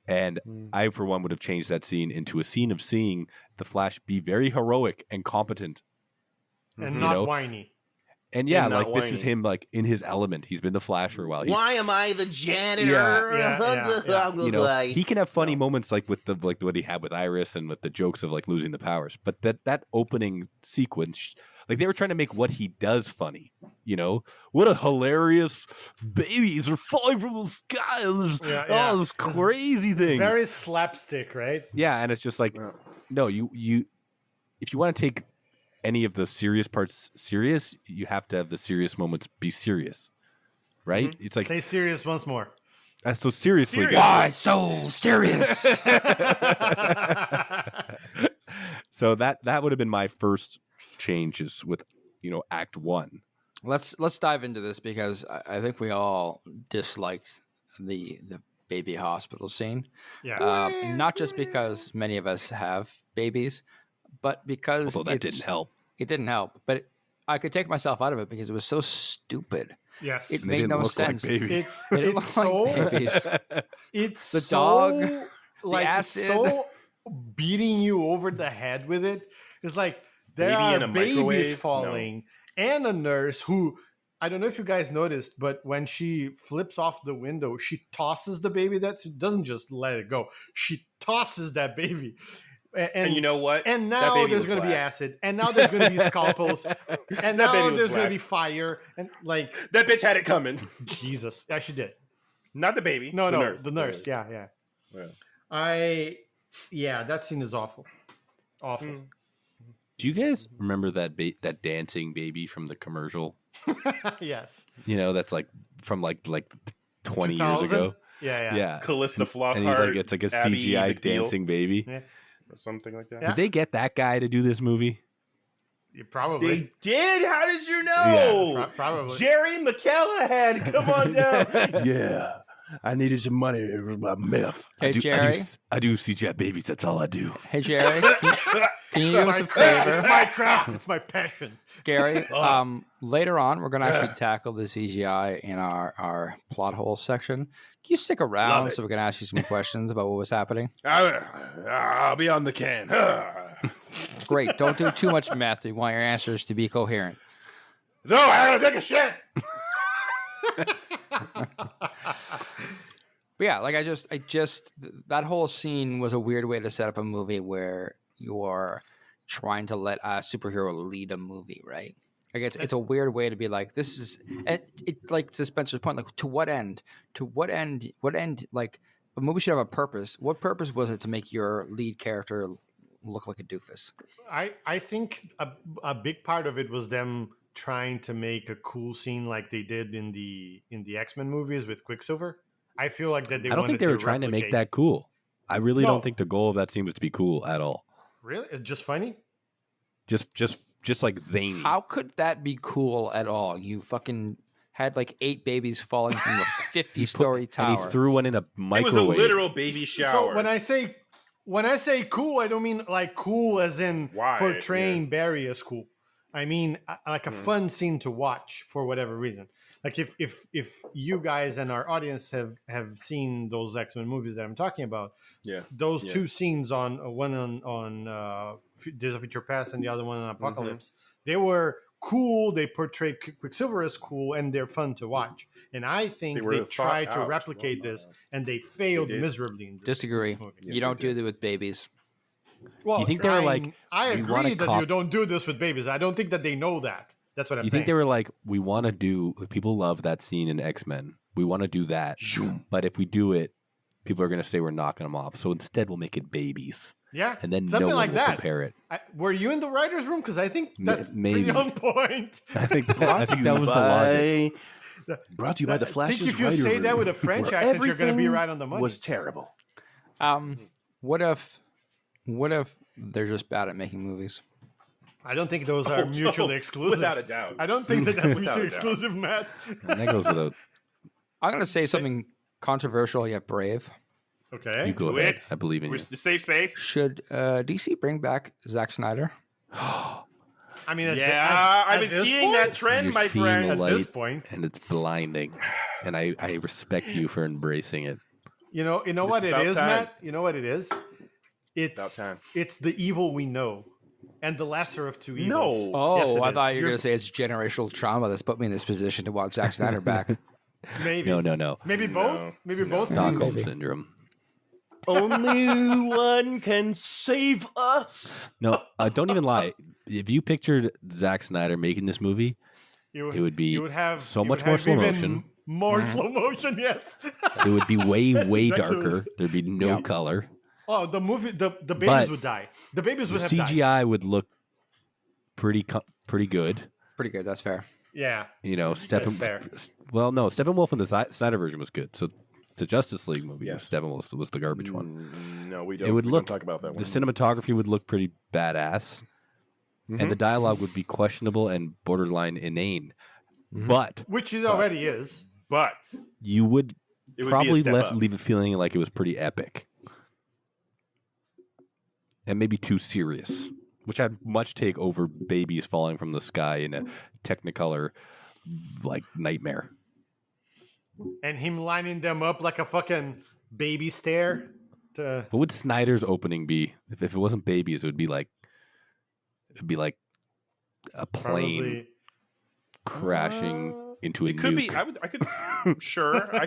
And I, for one, would have changed that scene into a scene of seeing the Flash be very heroic and competent. And not whiny. And yeah, And like not this is whiny. him, like in his element. He's been the Flash for a while. Why am I the janitor? You know, he can have funny moments like with the what he had with Iris and with the jokes of like losing the powers. But that opening sequence, like they were trying to make what he does funny. You know, what a hilarious babies are falling from the sky. There's all this crazy thing. Very slapstick, right? Yeah, and it's just like, no, you if you want to take any of the serious parts serious, you have to have the serious moments be serious, right? It's like, Say serious once more. so seriously, Serious. Why so serious? so that would have been my first changes with Act 1. Let's dive into this because I think we all disliked the baby hospital scene. Yeah. Not just because many of us have babies, but because Although that didn't help. It didn't help, but I could take myself out of it because it was so stupid. Yes. It They made didn't no look sense. like babies. They didn't It's look so like babies. it's The so, dog, like acid. so beating you over the head with it. It's like there Baby in are a microwave? babies falling and a nurse who, I don't know if you guys noticed, but when she flips off the window, she tosses the baby. Doesn't just let it go. She tosses that baby. And you know what? And That now baby there's was going to be black. acid. And now there's going to be scalpels. And now baby was there's going to black. be fire. And like, That bitch had it coming. Jesus. Yeah, she did. Not the baby. No, the no, nurse. the nurse. Yeah. Yeah. That scene is awful. Awful. Do you guys remember that dancing baby from the commercial? Yes. That's like from like 20 years 2000? ago. Yeah. Yeah. Callista Flockhart. And he's like, it's like a Abby CGI McNeil, dancing baby. Yeah. or something like that. Yeah. Did they get that guy to do this movie? Probably. They did. How did you know? Probably. Jerry McCallahan, come on down. Yeah, I needed some money. It was about meth. Hey, Jerry. I do CGI babies. That's all I do. Hey, Jerry. Can you do us a favor? It's my craft. It's my passion. Gary, later on, we're going to actually tackle the CGI in our plot hole section. Can you stick around so we can ask you some questions about what was happening? I'll be on the can. Great. Don't do too much meth. We want your answers to be coherent. No, I gotta take a shit. But yeah, like I just that whole scene was a weird way to set up a movie where you're trying to let a superhero lead a movie, right? Like it's a weird way to be like, this is it like to Spencer's point, like to what end? Like a movie should have a purpose. What purpose was it to make your lead character look like a doofus? I think a big part of it was them trying to make a cool scene like they did in the X-Men movies with Quicksilver. I feel like that I don't think they were trying to make that cool. I really don't think the goal of that scene was to be cool at all. Really? It's just funny? Just like zany. How could that be cool at all? You fucking had like 8 babies falling from a 50-story tower. And he threw one in a It was microwave. a literal baby shower. So when I say cool, I don't mean like cool as in Wide, portraying Barry as cool. I mean like a fun scene to watch for whatever reason. Like if you guys and our audience have seen those X-Men movies that I'm talking about, those two scenes on one on Days of Future Past and the other one on Apocalypse, they were cool. They portray Quicksilver as cool and they're fun to watch. And I think were they thought tried to out. replicate this and they failed did. miserably in this. Disagree. This movie. You don't do that with babies. Well, You think they were like, I we wanna agree that cop- you don't do this with babies. I don't think that they know that. That's what I'm You saying. think they were like, we want to do, people love that scene in X-Men. We want to do that. But if we do it, people are going to say we're knocking them off. So instead we'll make it babies. Yeah, and then something no one like will that. compare it. Were you in the writers' room? Because I think that's maybe. pretty on point. I think that was the logic. Brought to you by the I Flash's think if you writer say that room, with a French where accent, you're going to be everything right on the money. was terrible. What if they're just bad at making movies? I don't think those are mutually exclusive. Without a doubt. I don't think that's Without mutually a doubt. exclusive, Matt. And that goes without. I'm gonna say something controversial yet brave. Okay. You go Do ahead. it. I believe in We're you. the safe space. Should DC bring back Zack Snyder? I mean, Yeah, I've been this seeing point, that trend, You're my seeing friend. the At light, this point, and it's blinding. And I respect you for embracing it. you know what It's it about is, time. Matt. You know what it is. About time. It's the evil we know, and the lesser of two No. evils. Oh, Yes, it I is. thought you were gonna say it's generational trauma that's put me in this position to watch Zack Snyder back. Maybe. No. Maybe both. Maybe both. Stockholm Maybe. syndrome. Only one can save us. No, don't even lie. If you pictured Zack Snyder making this movie, it would be You would have so you much would more have slow even motion. More slow motion. Yes. It would be way exactly darker. what There'd be no color. Oh, the movie. The babies But would die. The babies would The have died. CGI would look pretty good. Pretty good. That's fair. Yeah. You know, fair. Steppenwolf in the Snyder version was good. So the Justice League movie, Yes. Steppenwolf was the garbage one. No, we don't. It would we look. don't talk about that one. The cinematography would look pretty badass, and the dialogue would be questionable and borderline inane. But Which it already is. But you would it would be a probably step up. leave it feeling like it was pretty epic, and maybe too serious, which I'd much take over babies falling from the sky in a Technicolor like nightmare. And him lining them up like a fucking baby stare. To What would Snyder's opening be if it wasn't babies? It'd be like a plane probably. crashing into a It could nuke. be. I could. Sure. I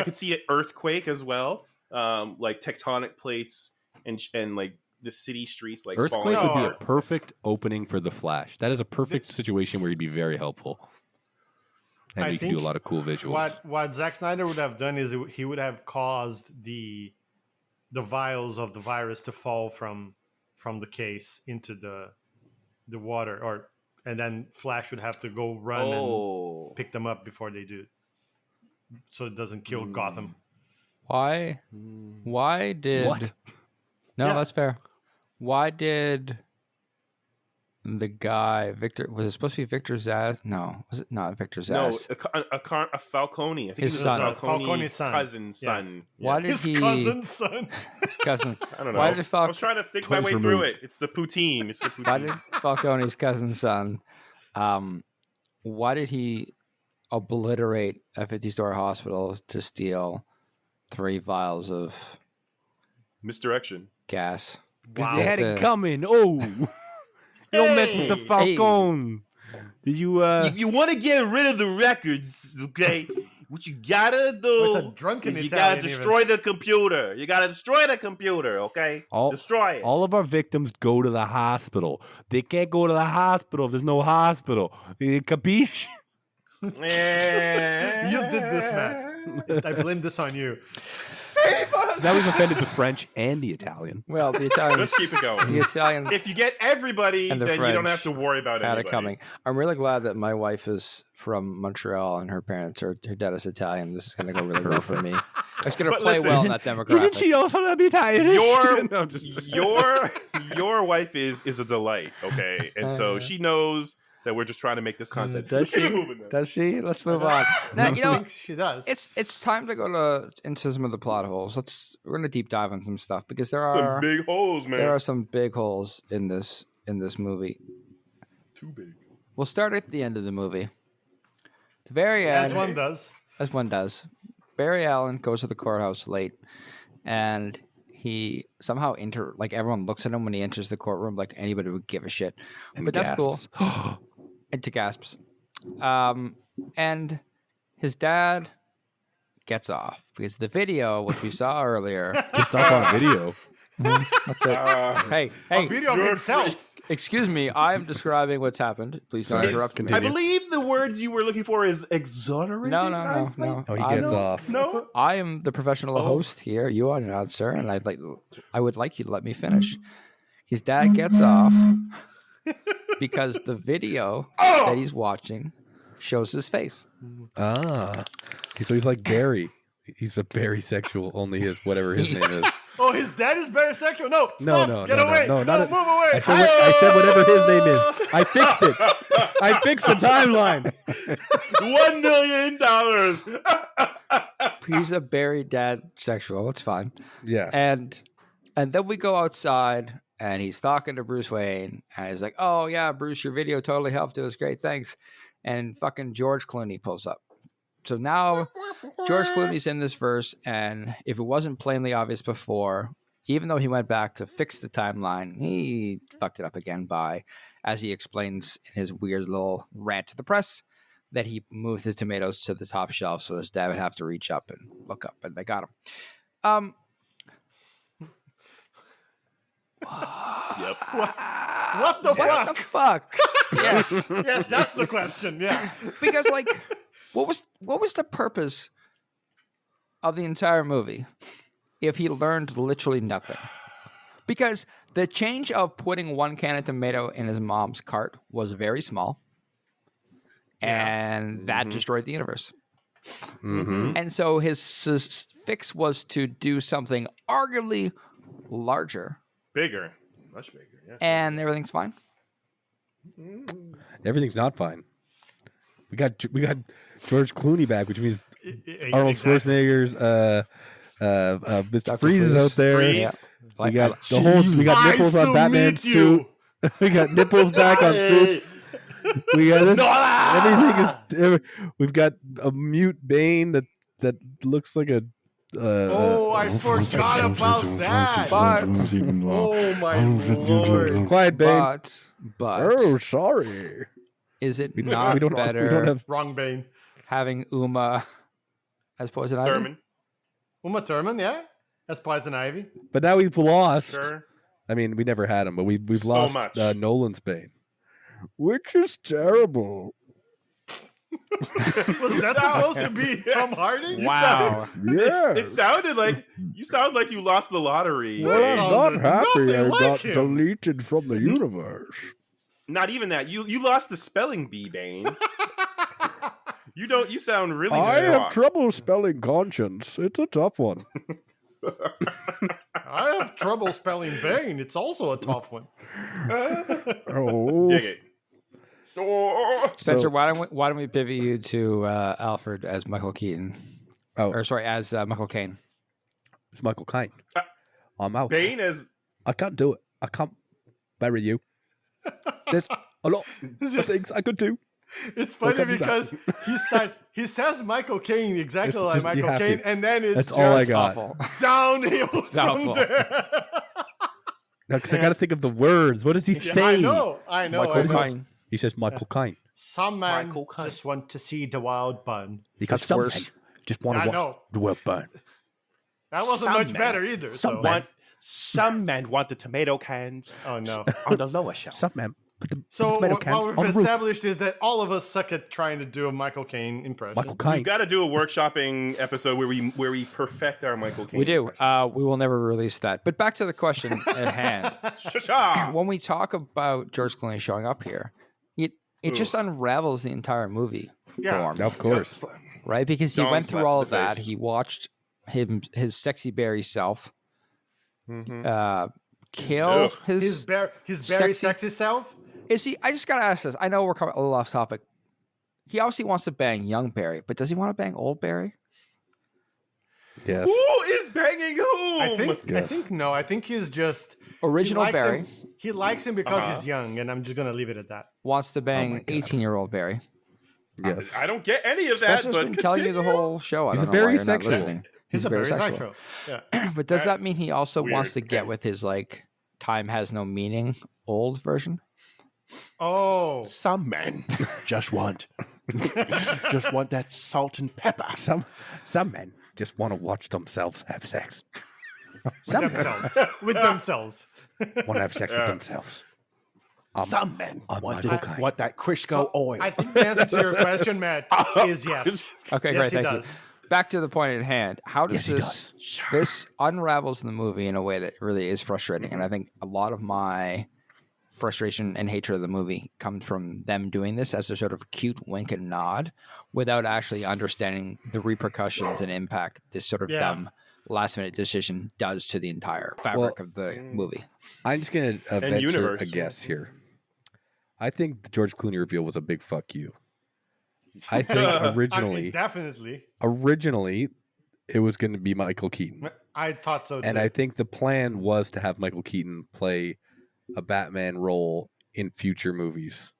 could see an earthquake as well. Like tectonic plates and like the city streets like Earthquake falling would be a apart. perfect opening for the Flash. That is a perfect situation where he'd be very helpful, and I we could do a think lot of cool visuals. What Zack Snyder would have done is he would have caused the vials of the virus to fall from the case into the water, and then Flash would have to go run and pick them up before they do, so it doesn't kill Gotham. Why did What? No, Yeah. that's fair. Why did the guy Victor, was it supposed to be Victor Zsasz? No, was it not Victor No, Zsasz? a Falcone. I think His he was son. a Falcone Falcone's son. cousin's Yeah. son. Why did His he cousin's son. his cousin? I don't know. Why did I was trying to think my Twice way through removed. it. It's the poutine. It's the Why poutine. did Falcone's cousin's son? Why did he obliterate a 50-store hospital to steal 3 vials of Misdirection. gas? Because they had it The- coming. Oh, you don't mess with the Hey. Falcone. Did you? You want to get rid of the records, okay? What you gotta It's a do drunken is you Italian gotta destroy the computer. You gotta destroy the computer, okay? Destroy it. All of our victims go to the hospital. They can't go to the hospital if there's no hospital. Capiche? You did this, Matt. I blame this on you. Save us! That was offended the French and the Italian. Well, the Italians, Let's keep it going. the Italians If you get everybody, And then the you don't French have to worry about had anybody. it coming. I'm really glad that my wife is from Montreal and her dad is Italian. This is going to go really well for me. It's going to But play listen, well in that demographic. Isn't she also an Italian? Your No, I'm just- your wife is a delight, okay? And so she knows that we're just trying to make this content. Does Keep she? it moving, man. Does she? Let's move on. Now, you I know, think she does. it's time to go into some of the plot holes. We're going to deep dive on some stuff because there Some are big holes, man. there are some big holes in this movie. Too big. We'll start at the end of the movie. The very end, As one does. as one does. Barry Allen goes to the courthouse late, and he somehow everyone looks at him when he enters the courtroom, like anybody would give a shit. But that's cool. gasps. Into gasps. And his dad gets off because the video, which we saw earlier, It's off on video. That's it. Hey, A video of you're himself. excuse me. I'm describing what's happened. Please don't interrupt me. I believe the words you were looking for is exonerated. No. Oh, he gets off. No. I am the professional host here. You are not, sir, and I would like you to let me finish. His dad gets off because the video that he's watching shows his face. Ah. So he's like Barry. He's a Barry sexual, only his whatever his name is. Oh, his dad is bisexual. No, stop. No, Get away. no, No, not move away. I said whatever his name is. I fixed it. I fixed the timeline. $1 million. He's a Barry dad sexual. It's fine. Yeah. And then we go outside, and he's talking to Bruce Wayne, and he's like, "Oh yeah, Bruce, your video totally helped. It was great, thanks." And fucking George Clooney pulls up. So now George Clooney's in this verse, and if it wasn't plainly obvious before, even though he went back to fix the timeline, he fucked it up again by, as he explains in his weird little rant to the press, that he moved the tomatoes to the top shelf so his dad would have to reach up and look up, and they got him. Yep. What the What the fuck? fuck? Yes. Yes, that's the question. Yeah. Because like what was the purpose of the entire movie if he learned literally nothing? Because the change of putting one can of tomato in his mom's cart was very small, and that destroyed the universe. And so his fix was to do something arguably larger, Bigger. Much bigger. Yeah. and everything's fine. Everything's not fine. We got George Clooney back, which means Arnold Exactly. Schwarzenegger's Mr. Dr. Freeze is Freeze. out there. Freeze. We got we got nipples Nice on to Batman's meet suit. you. We got nipples back on suits. We got this. Everything is. We've got a mute Bane that looks like a. Oh, I forgot about that. But Oh my lord. Quiet Bane. but Oh, sorry. is it We not don't better have. Wrong Bane. having Uma as Poison Ivy? Thurman. Uma Thurman, yeah? As Poison Ivy. But now we've lost. Sure. I mean, we never had him, but we've So lost much. Nolan's Bane, which is terrible. Was that supposed to be Tom Hardy? Wow. Yeah. It sounded like you lost the lottery. Well, I'm sounded not happy nothing I like got him. deleted from the universe. Not even that. You lost the spelling bee, Bane. You sound really I have distraught. trouble spelling conscience. It's a tough one. I have trouble spelling Bane. It's also a tough one. Oh. Dig it. Oh. Spencer, So- why don't we pivot you to Alfred as Michael Keaton? Oh. Or sorry, as Michael Caine. It's Michael Caine. I'm out. Bane is I can't do it. I can't bury you. There's a lot of things I could do. It's funny can't do that. because he says Michael Caine exactly It's like just- you Michael have to. Caine, and then it's That's just all I got. Awful. downhill from awful. there. No, because I got to think of the words. What does he Yeah, say? I know. Michael Caine. He says Michael Caine. Some man Michael Caine. just want to see the wild bun. Because That's some worse. men just want I to watch know. the world burn. That wasn't Some much man. better either. Some So. man. Some men want the tomato cans Oh no. on the lower shelf. Some men put the So tomato what cans we've on the roof. established is that all of us suck at trying to do a Michael Caine impression. Michael We've Caine. got to do a workshopping episode where we perfect our Michael Caine. We do. We will never release that. But back to the question at hand. Sha-sha! When we talk about George Clooney showing up here, it just unravels the entire movie Yeah. form, Of course. right? Because he Dong went through slap all to of the that. face. He watched his sexy Barry self kill Ugh. His very Sexy- sexy self. Is he? I just gotta ask this. I know we're coming a little off topic. He obviously wants to bang young Barry, but does he want to bang old Barry? Yes. Who is banging whom? I Yes. think no. I think he's just Original he likes Barry Him, he likes him because he's young, and I'm just gonna leave it at that. wants to bang 18-year-old Barry. Yes. I don't get any of that. Spencer's But been telling you the continue. whole show. I He's don't a know why very you're not sexual. listening. He's a very sexual. Yeah. But does that mean That's he also wants to weird. get with his like time has no meaning old version? Oh, Some men just want that salt and pepper. Some men just want to watch themselves have sex. themselves. With themselves. Want to have sex with themselves. Some men want that Crisco So oil. I think the answer to your question, Matt, is yes. Okay, Yes, great. he Thank does. you. Back to the point at hand. How does Yes, he this unravels in the movie in a way that really is frustrating? And I think a lot of my frustration and hatred of the movie comes from them doing this as a sort of cute wink and nod without actually understanding the repercussions and impact this sort of dumb last minute decision does to the entire fabric of the movie. I'm just going to venture universe. a guess here. I think the George Clooney reveal was a big fuck you. I think originally, definitely. it was going to be Michael Keaton. I thought so too. And I think the plan was to have Michael Keaton play a Batman role in future movies.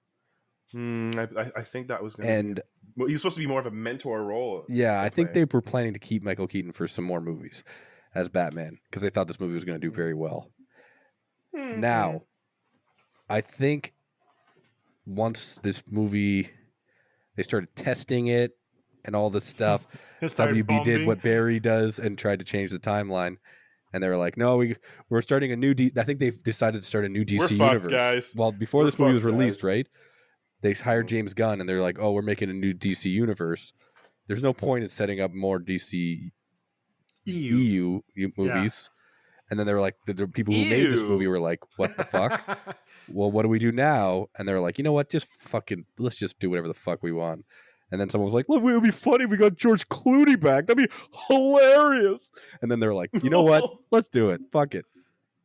I think that was going And to be... Well, he was supposed to be more of a mentor role. yeah, I think they were planning to keep Michael Keaton for some more movies as Batman because they thought this movie was going to do very well. Now, I think once this movie, they started testing it and all this stuff, WB did what Barry does and tried to change the timeline. And they were like, no, we're starting a new... I think they've decided to start a new DC universe. Guys. Well, before this movie was released, right? They hired James Gunn, and they're like, oh, we're making a new DC universe. There's no point in setting up more DC EU movies. And then they were like, the people who made this movie were like, what the fuck? Well, what do we do now? And they were like, you know what? Let's just do whatever the fuck we want. And then someone was like, look, it would be funny if we got George Clooney back. That'd be hilarious. And then they were like, you know what? Let's do it. Fuck it.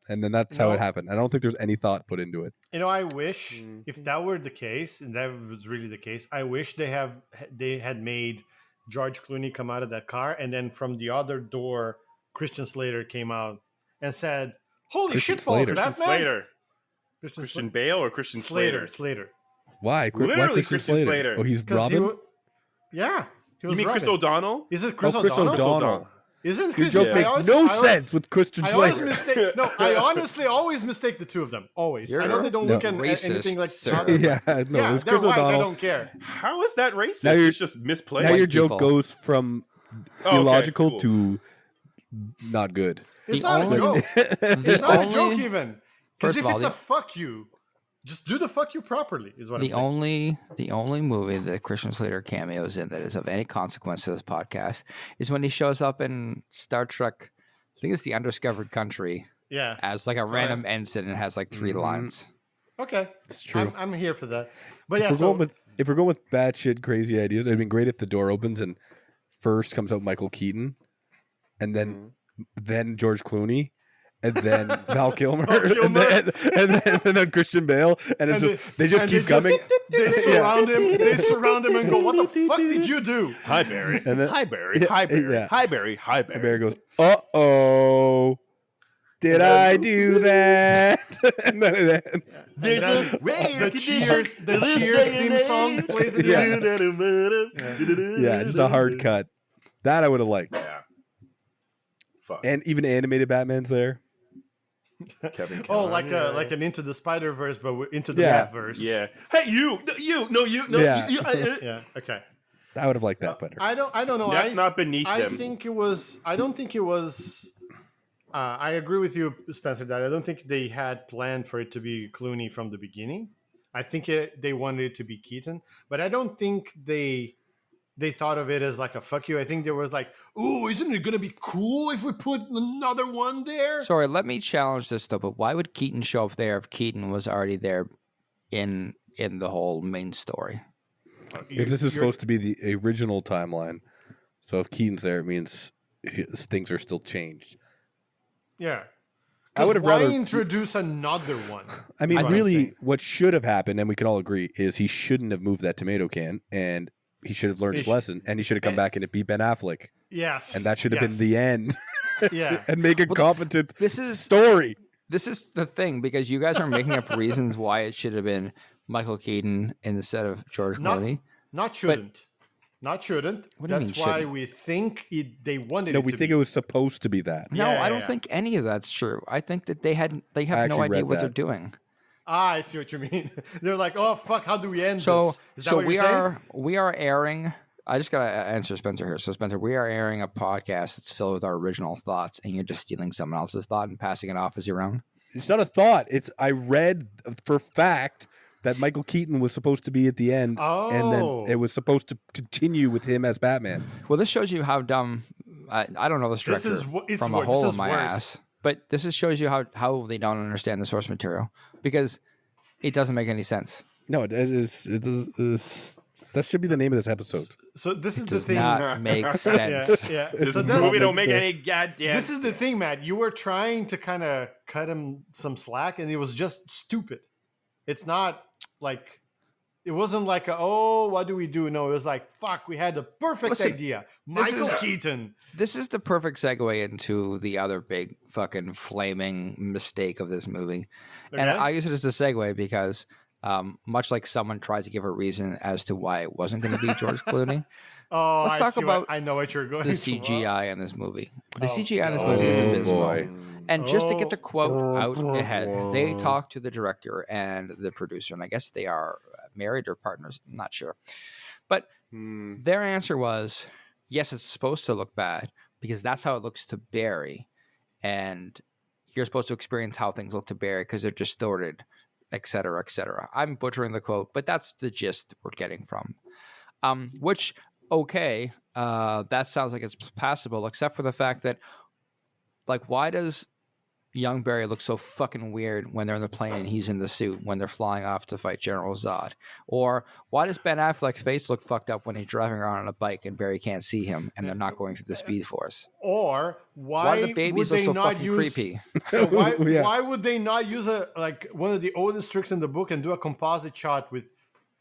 And then that's how it happened. I don't think there's any thought put into it. You know, I wish if that were the case, and that was really the case, I wish they had made George Clooney come out of that car, and then from the other door, Christian Slater came out and said, "Holy shit, for that man!" Christian Bale or Christian Slater? Slater. Why? Literally Why Christian Slater. Oh, he's Robin? Yeah. You mean Chris O'Donnell? Is it Chris Chris O'Donnell? O'Donnell. Isn't Your Chris? joke makes no sense with Christian Slater. I honestly always mistake the two of them. Always. I know they don't look at anything like sir. Yeah, no, it's they're Chris white. O'Donnell. I don't care. How is that racist? Now It's just misplaced. Now your people. joke goes from illogical to not good. It's not a joke. It's not a joke even. Because First if of all, it's a fuck you, just do the fuck you properly. Is what I'm the saying. only movie that Christian Slater cameos in that is of any consequence to this podcast is when he shows up in Star Trek. I think it's the Undiscovered Country. Yeah. As like a random ensign and has like 3 lines. Okay. It's true. I'm here for that. But yeah, If we're going with batshit crazy ideas, it'd been great if the door opens and first comes out Michael Keaton, and then George Clooney, and then Val Kilmer, and then Christian Bale, and they just keep coming. They surround him. They surround him and go, "What the fuck did you do?" Hi, Barry. And then- Hi, Barry. Hi, Barry. Yeah. Hi, Barry. Hi, Barry. And Barry goes, "Uh-oh. Did I do that?" And then it ends. There's a The Cheers theme song plays at the end. Yeah, just a hard cut. That I would have liked. Yeah. Fuck. And even animated Batman's there. Kevin Oh, Conroy. like an Into the Spider-Verse, but into the Yeah. Batverse. Yeah. Hey, you. Yeah. Yeah. Okay. I would have liked that better. I don't know. That's not beneath I them. think it was. I don't think it was. I agree with you, Spencer. That I don't think they had planned for it to be Clooney from the beginning. I think they wanted it to be Keaton, but I don't think they thought of it as like a fuck you. I think there was like, ooh, isn't it gonna be cool if we put another one there? Sorry, let me challenge this though. But why would Keaton show up there if Keaton was already there in the whole main story? Because this is supposed to be the original timeline. So if Keaton's there, it means things are still changed. Yeah. I would have why rather introduce another one? I mean, That's what I'm really, saying. what should have happened, and we can all agree, is he shouldn't have moved that tomato can, and he should have learned his lesson, and he should have come back and it beat Ben Affleck, Yes. and that should have been the end, Yeah. and make a competent This is story. This is the thing, because you guys are making up reasons why it should have been Michael Keaton instead of George Clooney. Not shouldn't. Not shouldn't. What do you That's mean why shouldn't? we think they wanted No, it we to think be. it was supposed to be that. No, Yeah, I don't yeah. think any of that's true. I think that they have no actually idea read what they're that. doing. I see what you mean. They're like, oh fuck, how do we end So this? Is that what we you're saying? are airing I just gotta answer Spencer here. So Spencer, we are airing a podcast that's filled with our original thoughts, and you're just stealing someone else's thought and passing it off as your own. It's not a thought. It's I read for fact that Michael Keaton was supposed to be at the end, and then it was supposed to continue with him as Batman. Well, this shows you how dumb. I don't know this director from a hole in my ass, but this shows you how they don't understand the source material because it doesn't make any sense. No, it is. That should be the name of this episode. So this is It the does thing. not make sense. Yeah. This So movie don't make sense. any goddamn. This is the thing, Matt. You were trying to kind of cut him some slack, and it was just stupid. It's not like it wasn't like what do we do? No, it was like fuck. We had the perfect Listen, idea. this Michael is- Keaton. This is the perfect segue into the other big fucking flaming mistake of this movie. And Okay. I use it as a segue because much like someone tries to give a reason as to why it wasn't going to be George Clooney, Oh, Let's talk about I know what you're going the to. CGI in this movie. The Oh, CGI in this movie is abysmal. boy. And just to get the Oh. quote out ahead, they talked to the director and the producer, and I guess they are married or partners. I'm not sure. But their answer was, yes, it's supposed to look bad because that's how it looks to Barry. And you're supposed to experience how things look to Barry because they're distorted, et cetera, et cetera. I'm butchering the quote, but that's the gist we're getting from. Which, okay, that sounds like it's passable, except for the fact that, like, why does young Barry looks so fucking weird when they're in the plane and he's in the suit when they're flying off to fight General Zod? Or why does Ben Affleck's face look fucked up when he's driving around on a bike and Barry can't see him and they're not going through the Speed Force? Or Why do the babies look so fucking creepy? Why would they not use one of the oldest tricks in the book and do a composite shot with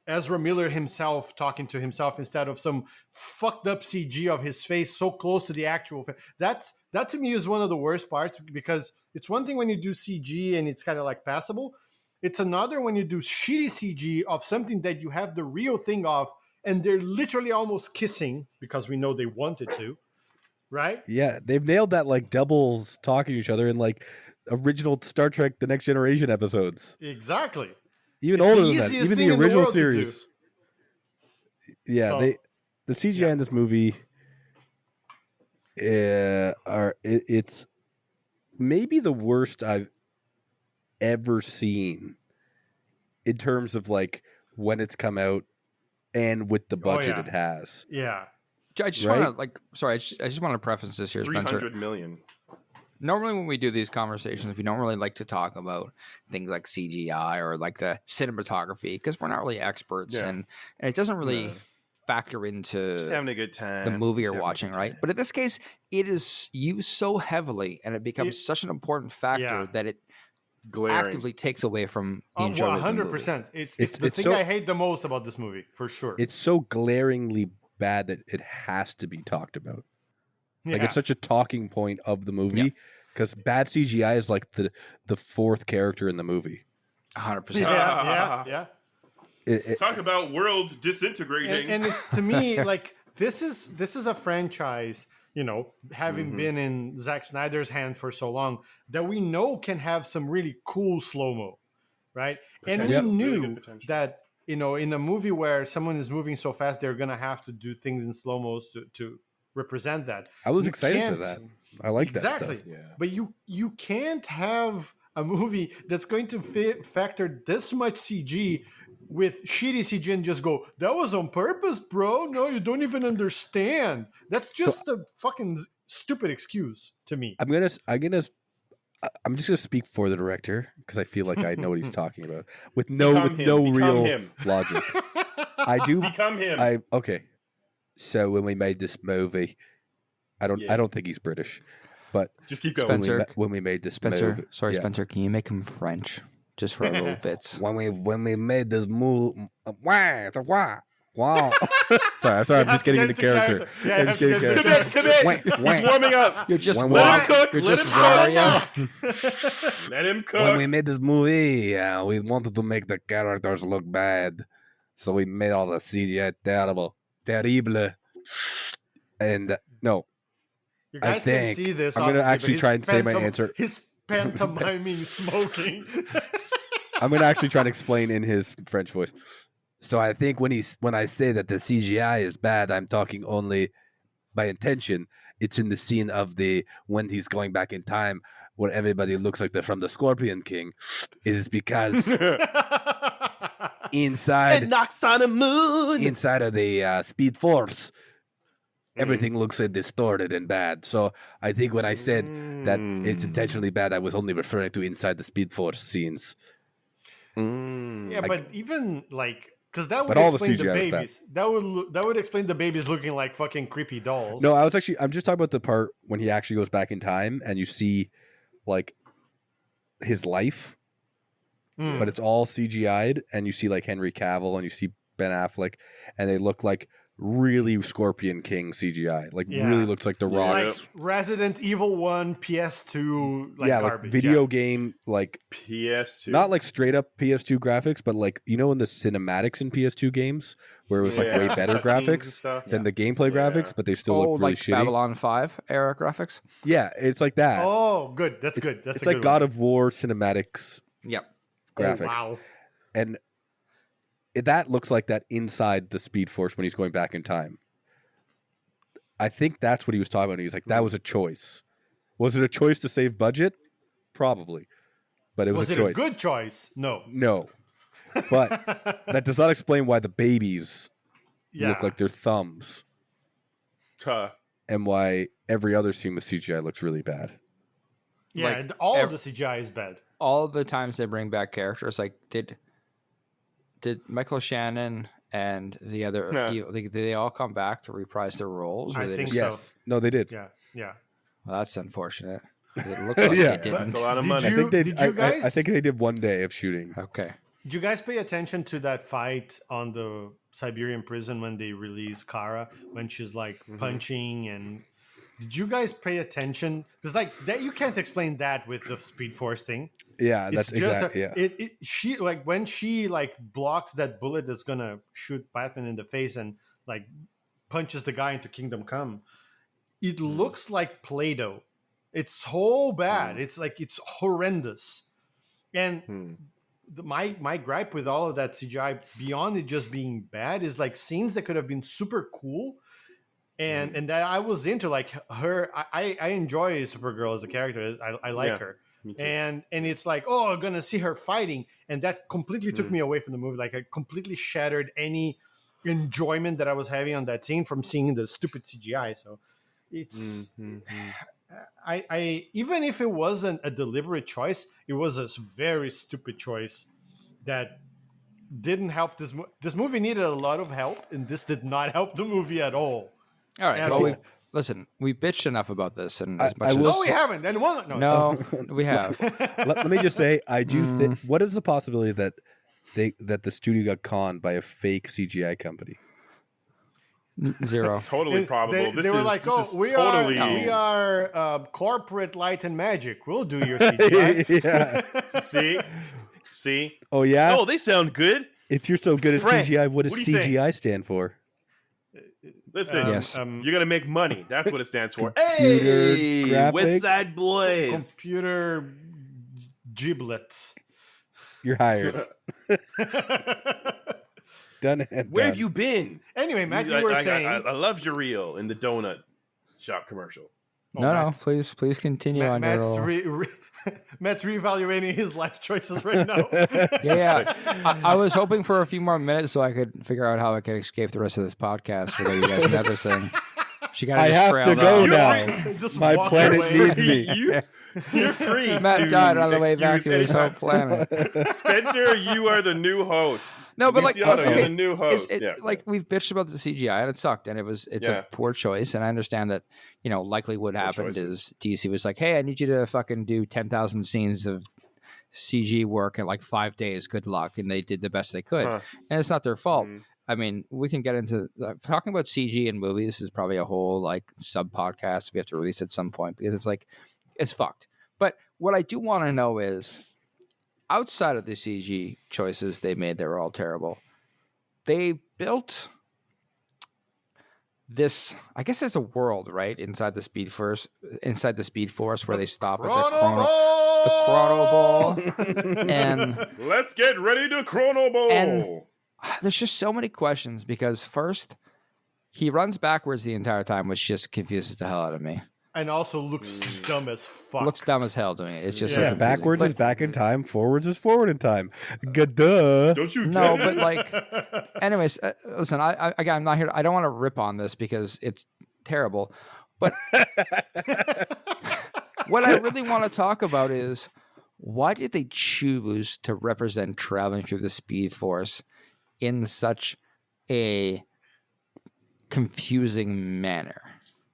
Ezra Miller himself talking to himself instead of some fucked up CG of his face so close to the actual face? That to me is one of the worst parts, because it's one thing when you do CG and it's kind of like passable. It's another when you do shitty CG of something that you have the real thing of, and they're literally almost kissing because we know they wanted to, right? Yeah, they've nailed that, like doubles talking to each other in like original Star Trek: The Next Generation episodes. Exactly. Even It's older the than that, easiest even thing the in the original world to do. series. Yeah, So- the CGI in this movie it's maybe the worst I've ever seen in terms of like when it's come out and with the budget yeah. it has. Yeah. I just Right? want to, I just want to preface this here, Spencer. 300 million. Normally when we do these conversations, we don't really like to talk about things like CGI or like the cinematography because we're not really experts, Yeah. and it doesn't really factor into Just having a good time. the movie Just you're having a watching, good right? time. But in this case, it is used so heavily and it becomes such an important factor Yeah. that it Glaring. actively takes away from the Oh, enjoyment of the movie. 100%. It's It's- the it's thing so- I hate the most about this movie, for sure. It's so glaringly bad that it has to be talked about. Like Yeah. it's such a talking point of the movie because bad CGI is like the fourth character in the movie. 100%. yeah. Talk about world disintegrating. And it's, to me, like this is a franchise, having Mm-hmm. been in Zack Snyder's hand for so long, that we know can have some really cool slow-mo, right? And we Potential. Really knew good potential. that, in a movie where someone is moving so fast, they're gonna have to do things in slow-mos to represent that. I was You excited for can't- that. I like Exactly. that stuff. Yeah. But you can't have a movie that's going to factor this much CG with shitty CG and just go, that was on purpose, bro. No, you don't even understand. That's just a fucking stupid excuse to me. I'm just gonna speak for the director because I feel like I know what he's talking about with no Become real him. logic. I do. Become him. Okay. So when we made this movie, I don't think he's British, but Just keep going. Spencer, when we made this Spencer, movie, sorry, yeah. Spencer, can you make him French just for a little bits? When we made this movie, wow. sorry, I'm just getting into character. Yeah, I'm just getting into character. Commit. He's warming up. You're just When Let him cook. You're Let just him cook. Wario. Let him When we cook. made this movie, we wanted to make the characters look bad, so we made all the CGI terrible. And no, You I guys can't think see this. I'm gonna obviously, actually but try and say my answer. He's pantomiming smoking. I'm gonna actually try and explain in his French voice. So I think when I say that the CGI is bad, I'm talking only by intention. It's in the scene of when he's going back in time, where everybody looks like they're from the Scorpion King. It is because inside It knocks on a moon. inside of the Speed Force, everything looks distorted and bad. So I think when I said that it's intentionally bad, I was only referring to inside the Speed Force scenes. Yeah, but even like, because that would But all the explain the CGI is bad. babies. That would explain the babies looking like fucking creepy dolls. No, I'm just talking about the part when he actually goes back in time and you see like his life, but it's all CGI'd, and you see like Henry Cavill and you see Ben Affleck, and they look like really Scorpion King CGI. Like really looks like the Rock. like Resident Evil 1 PS2 like garbage. Like video game, like PS2. not like straight up PS2 graphics, but like in the cinematics in PS2 games where it was like way better Cutscenes and graphics stuff. than the gameplay graphics, but they still look really like shitty. Babylon 5 era graphics. Yeah, it's like that. Oh, good. That's good. That's It's a like good God one. of War cinematics Yep. graphics. Wow. And that looks like that inside the Speed Force when he's going back in time. I think that's what he was talking about. He was like, that was a choice. Was it a choice to save budget? Probably. But it was Was a it choice. a good choice? No. No. But that does not explain why the babies Yeah. look like their thumbs Huh. and why every other scene with CGI looks really bad. Yeah, like and all of the CGI is bad. All the times they bring back characters, like did Michael Shannon and the other, did they all come back to reprise their roles? Or I they think just- so. Yes. No, they did. Yeah. Yeah. Well, that's unfortunate. It looks like Yeah. they didn't. That's a lot of Did money. you- I think they, Did you guys- I think they did one day of shooting. Okay. Did you guys pay attention to that fight on the Siberian prison when they release Kara, when she's like punching, and did you guys pay attention? Because like that, you can't explain that with the Speed Force thing. Yeah, that's It's just exactly. she like when she like blocks that bullet that's gonna shoot Batman in the face and like punches the guy into Kingdom Come. It looks like Play-Doh. It's so bad. It's like it's horrendous. And my gripe with all of that CGI, beyond it just being bad, is like scenes that could have been super cool. And that I was into, like her. I enjoy Supergirl as a character. I like Yeah, her. me too. And it's like, oh, I'm gonna see her fighting, and that completely took me away from the movie. Like, I completely shattered any enjoyment that I was having on that scene from seeing the stupid CGI. So it's I even if it wasn't a deliberate choice, it was a very stupid choice that didn't help this. This movie needed a lot of help, and this did not help the movie at all. All right. Yeah, Well, cool. listen, we bitched enough about this, and as I much as will- No, we haven't. And one, no, no, we have. let me just say, I do think. What is the possibility that the studio got conned by a fake CGI company? Zero. Totally probable. They were like, "Oh, we are corporate light and magic. We'll do your CGI." Yeah. See. Oh yeah. Oh, they sound good. If you're so good at Frank, CGI, what does what do you think? CGI stand for? Listen, Yes. you're gonna make money. That's what it stands for. Computer Hey, graphics? West Side Boys. Computer giblets. You're hired. Done and Where done. have you been? Anyway, Matt, you were saying. I loved your reel in the donut shop commercial. No, Matt's- please continue on your Matt's little... Matt's reevaluating his life choices right now. Yeah. I was hoping for a few more minutes so I could figure out how I could escape the rest of this podcast without you guys noticing. She got I have to go You're now. Just My walk planet away. needs me. You're free. Matt to died on the way back excuse to his home anytime. planet. Spencer, you are the new host. No, but like, Luciano, okay, you're the new host. it's- Yeah. like we've bitched about the CGI and it sucked, and it's Yeah. a poor choice. And I understand that, likely what happened choices. is DC was like, "Hey, I need you to fucking do 10,000 scenes of CG work in like 5 days. Good luck," and they did the best they could, Huh. and it's not their fault. I mean, we can get into talking about CG in movies is probably a whole like sub podcast we have to release at some point because it's fucked. But what I do want to know is, outside of the CG choices they made, they were all terrible. They built this, I guess, it's a world, right, inside the Speed Force, where they stop at the Chrono Ball, and Let's get ready to Chrono Ball. And- there's just so many questions because first he runs backwards the entire time, which just confuses the hell out of me. And also looks dumb as fuck. Looks dumb as hell doing it. It's just so Yeah. confusing. Backwards But- is back in time. Forwards is forward in time. Duh. Don't you? No, get but it? anyways, listen. Again, I'm not here. I don't want to rip on this because it's terrible. But what I really want to talk about is why did they choose to represent traveling through the Speed Force in such a confusing manner?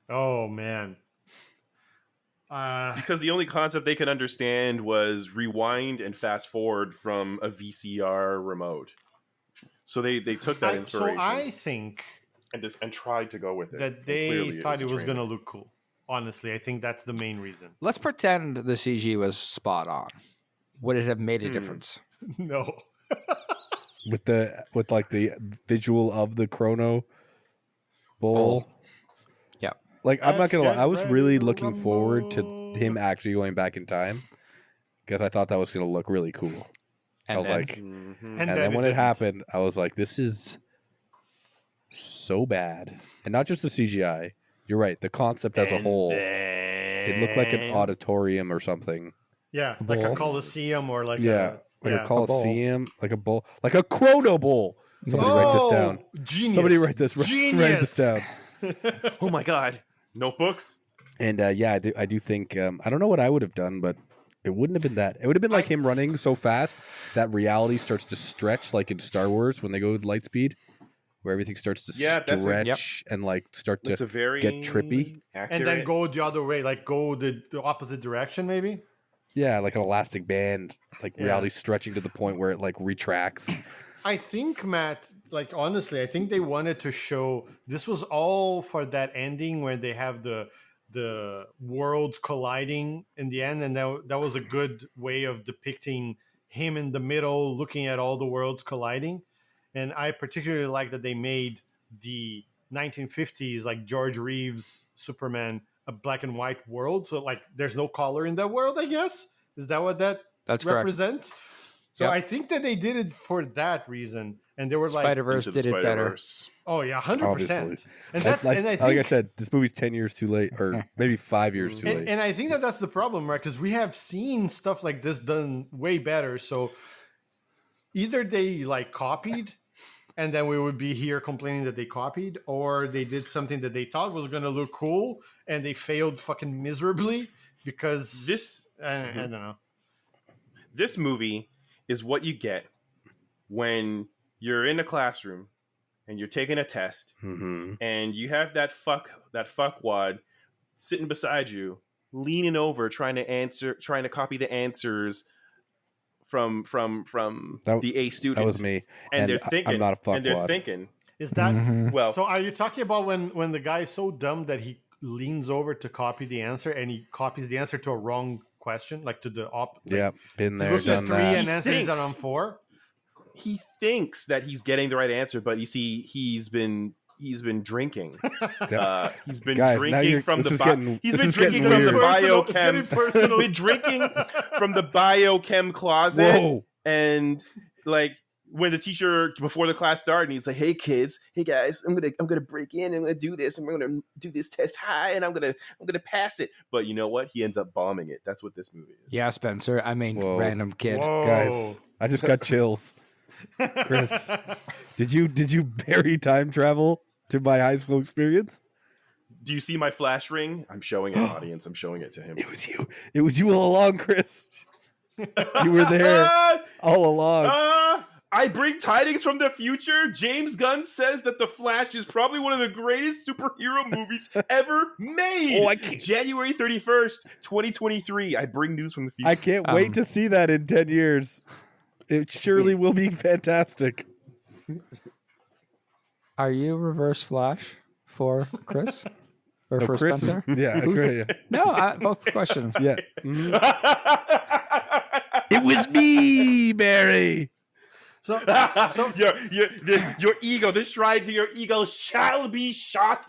Oh man. Because the only concept they could understand was rewind and fast forward from a VCR remote. So they took that inspiration So I think and tried to go with it. that And they clearly thought it was a going to train. look cool. Honestly, I think that's the main reason. Let's pretend the CG was spot on. Would it have made a difference? No. With like the visual of the Chrono Bowl. Yeah. Like I'm not Let's gonna lie, get I was ready really to looking forward to rumble. him actually going back in time because I thought that was gonna look really cool. I was then- like, Mhm. and then when it didn't. happened, I was like, this is so bad, and not just the CGI. You're right, the concept as a whole. It looked like an auditorium or something. Yeah, like a bowl. Coliseum or like Yeah, like yeah. a Coliseum, like a bowl, like a Chrono Bowl. Somebody write this down. Genius. Somebody write this. Write this Genius. down. Oh my god! Notebooks. And yeah, I do think I don't know what I would have done, but it wouldn't have been that. It would have been like him running so fast that reality starts to stretch, like in Star Wars when they go with light speed, where everything starts to Yeah, that's a- stretch and like start That's to a very get trippy. accurate. And then go the other way, like go the opposite direction, maybe. Yeah, like an elastic band, like Yeah. reality stretching to the point where it like retracts. I think, Matt, like honestly, I think they wanted to show this was all for that ending where they have the worlds colliding in the end, and that was a good way of depicting him in the middle, looking at all the worlds colliding. And I particularly like that they made the 1950s, like George Reeves Superman, a black and white world. So like, there's no color in that world. I guess is that what that That's correct. represents? So Yep. I think that they did it for that reason, and they were like, Spider-Verse Into the did it better. Spider-Verse. "Oh yeah, 100%." Obviously. And that's and I think, like I said, this movie's 10 years too late, or maybe 5 years too late. and I think that that's the problem, right? Because we have seen stuff like this done way better. So either they like copied, and then we would be here complaining that they copied, or they did something that they thought was going to look cool, and they failed fucking miserably because This I don't know. this movie is what you get when you're in a classroom and you're taking a test Mm-hmm. and you have that fuckwad sitting beside you, leaning over, trying to copy the answers from the A student. That was me. And they're I- thinking, I'm not a and they're fuckwad. thinking, Is that Mhm. well, so? Are you talking about when the guy is so dumb that he leans over to copy the answer and he copies the answer to a wrong question, like to the op? Like, Yeah, been he there, looks at done 3 that. and answers it thinks- on 4. he thinks that he's getting the right answer, but you see, he's been drinking. He's been Guys, now drinking from this the is getting- he's this been is getting drinking from the weird. Personal, it's biochem. getting personal. He's been drinking from the biochem closet, Whoa. and like when the teacher before the class started, and he's like, "Hey kids, hey guys, I'm gonna break in, and I'm gonna do this, and we're gonna do this test high, and I'm gonna pass it." But you know what? He ends up bombing it. That's what this movie is. Yeah, Spencer. I mean, Whoa. random kid. Whoa. Guys, I just got chills. Chris, did you bury time travel to my high school experience? Do you see my flash ring? I'm showing it, audience. I'm showing it to him. It was you. It was you all along, Chris. You were there all along. I bring tidings from the future. James Gunn says that The Flash is probably one of the greatest superhero movies ever made. Oh, I can't- January 31st, 2023. I bring news from the future. I can't wait to see that in 10 years. It surely will be fantastic. Are you Reverse Flash for Chris or No, for Chris is- Spencer? yeah, I agree. Yeah. No, both question. Yeah. Mhm. It was me, Barry. So your ego, the shrine to your ego shall be shot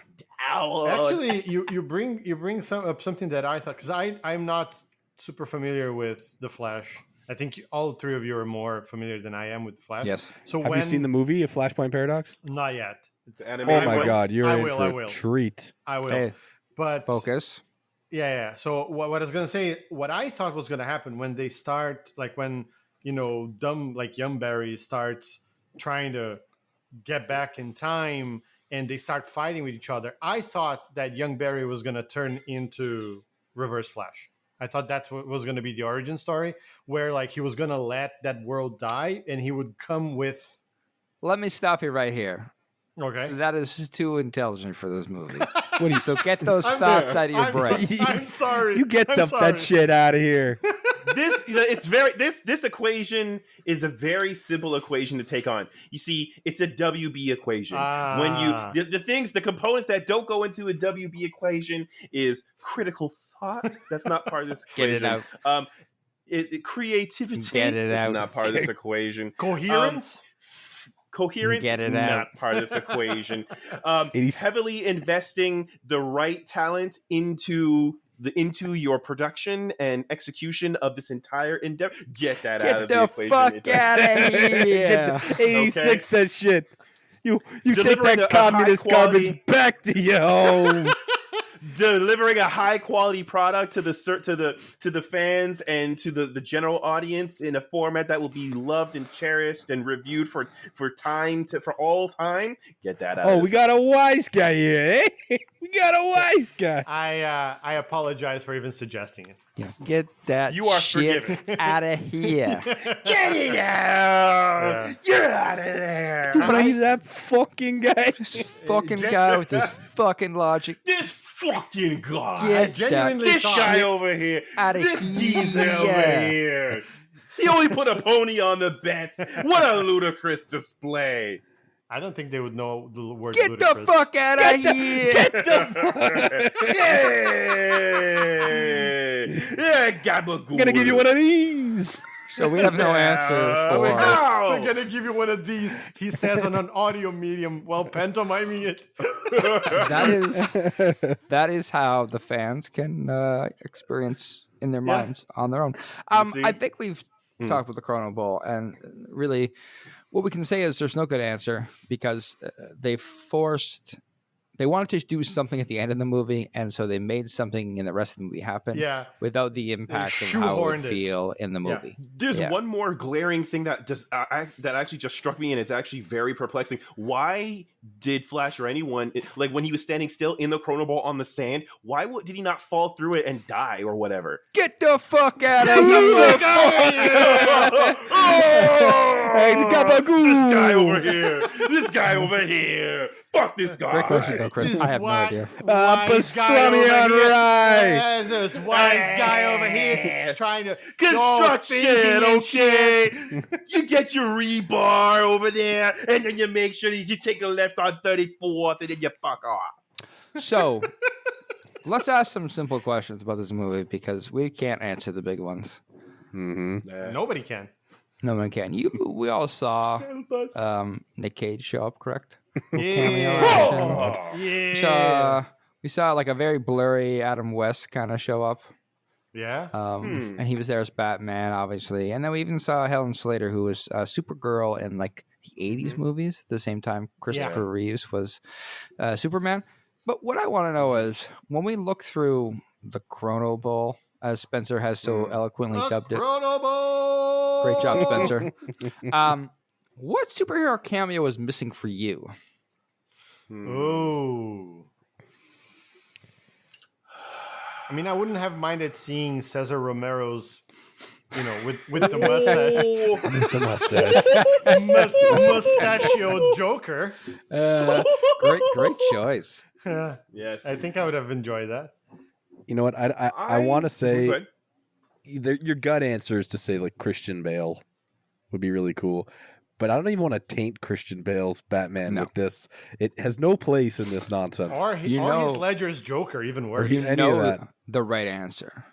down. actually, you bring up something that I thought, because I'm not super familiar with the Flash, I think all three of you are more familiar than I am with Flash. Yes. So Have you seen the movie A Flashpoint Paradox? Not yet. It's Oh animated. my one. God, you're I in will, for I a will. treat. I will. Hey, But focus. yeah. So what I was gonna say, what I thought was gonna happen when they start, like when young Barry starts trying to get back in time and they start fighting with each other. I thought that young Barry was gonna turn into Reverse Flash. I thought that's what was gonna be the origin story, where like he was gonna let that world die and he would come with. Let me stop you right here. Okay. That is too intelligent for this movie. What do you? So get those I'm thoughts sorry. out of your brain. I'm sorry. You get I'm sorry. that shit out of here. This equation is a very simple equation to take on. You see, it's a WB equation. When you the components that don't go into a WB equation is critical thought. That's not part of this Get it equation. out. Creativity. Get it That's out. not part of this equation. Coherence. Coherence Get is it out. not part of this equation. 80s. Heavily investing the right talent into your production and execution of this entire endeavor. Get that out of Get the the equation. fuck out of here. Get the 86 that shit. You take Delivering that a high communist quality- garbage back to your home. Delivering a high quality product to the fans and to the general audience in a format that will be loved and cherished and reviewed for all time. Get that out. Oh, of we this. got a wise guy here, eh? We got a wise guy. I apologize for even suggesting it. Yeah, get that You are shit forgiven. out of here. Get it out! Yeah. You're out of there. Do you believe that fucking guy? This fucking guy with his fucking logic. This fucking guy. Get genuinely This thought- guy over here. Outta This geezer over here. here. He only put a pony on the bets. What a ludicrous display. I don't think they would know the word Get ludicrous. the fuck out of here. Yeah, gabagool. I'm gonna give you one of these. So we have no answer We're for. Ow! gonna give you one of these. He says on an audio medium while pantomiming it. That is how the fans can experience in their Yeah. minds on their own. see? I think we've talked with the Chrono Bowl, and really, what we can say is there's no good answer because they wanted to do something at the end of the movie, and so they made something in the rest of the movie happen Yeah. without the impact of how it would shoehorned it. feel in the Yeah. movie. There's Yeah. one more glaring thing that that actually just struck me, and it's actually very perplexing. Why did Flash or anyone, like when he was standing still in the Chrono Ball on the sand, why did he not fall through it and die or whatever? Get the fuck out of here! Hey, the gabagoo. This guy over here. This guy over here. Fuck this guy. Great question, though, Chris. This I have no wi- idea. Wise guy pastrami over on here. rye. Yes, this wise guy over here trying to Construction, thinking and okay? You get your rebar over there, and then you make sure that you take a left on 34th, and then you fuck off. So let's ask some simple questions about this movie because we can't answer the big ones. Nobody can. No one can. We all saw Help us. Nick Cage show up, correct? Yeah. We saw like a very blurry Adam West kind of show up. Yeah. And he was there as Batman, obviously. And then we even saw Helen Slater, who was Supergirl in like the 80s movies at the same time Christopher Reeves was Superman. But what I want to know is when we look through the Chrono Bowl, as Spencer has so eloquently dubbed it. Chrono Ball. Great job, Spencer. What superhero cameo was missing for you? Oh. I mean, I wouldn't have minded seeing Cesar Romero's, with the mustache, The mustache. mustachioed Joker. Great choice. Yeah, Yes. I think I would have enjoyed that. You know what? I want to say Go ahead. your gut answer is to say like Christian Bale would be really cool. But I don't even want to taint Christian Bale's Batman with this. It has no place in this nonsense. Or You or know- Heath Ledger's Joker, even worse. Heath- You Any of know that. the right answer.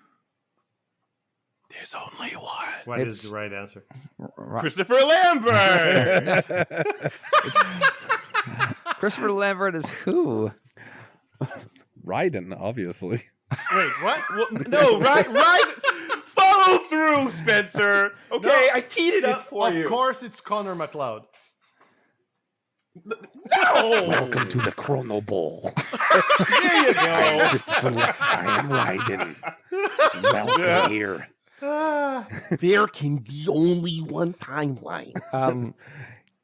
There's only one. What is It's- the right answer? Christopher Lambert. Christopher Lambert is who? Raiden, obviously. Wait, what? No, right. Follow Follow through, Spencer. Okay, No, I teed it up for you. Of course, it's Connor McLeod. No. Welcome to the Chrono Bowl. There you go. Christopher, I am Raiden. Welcome here. There can be only one timeline.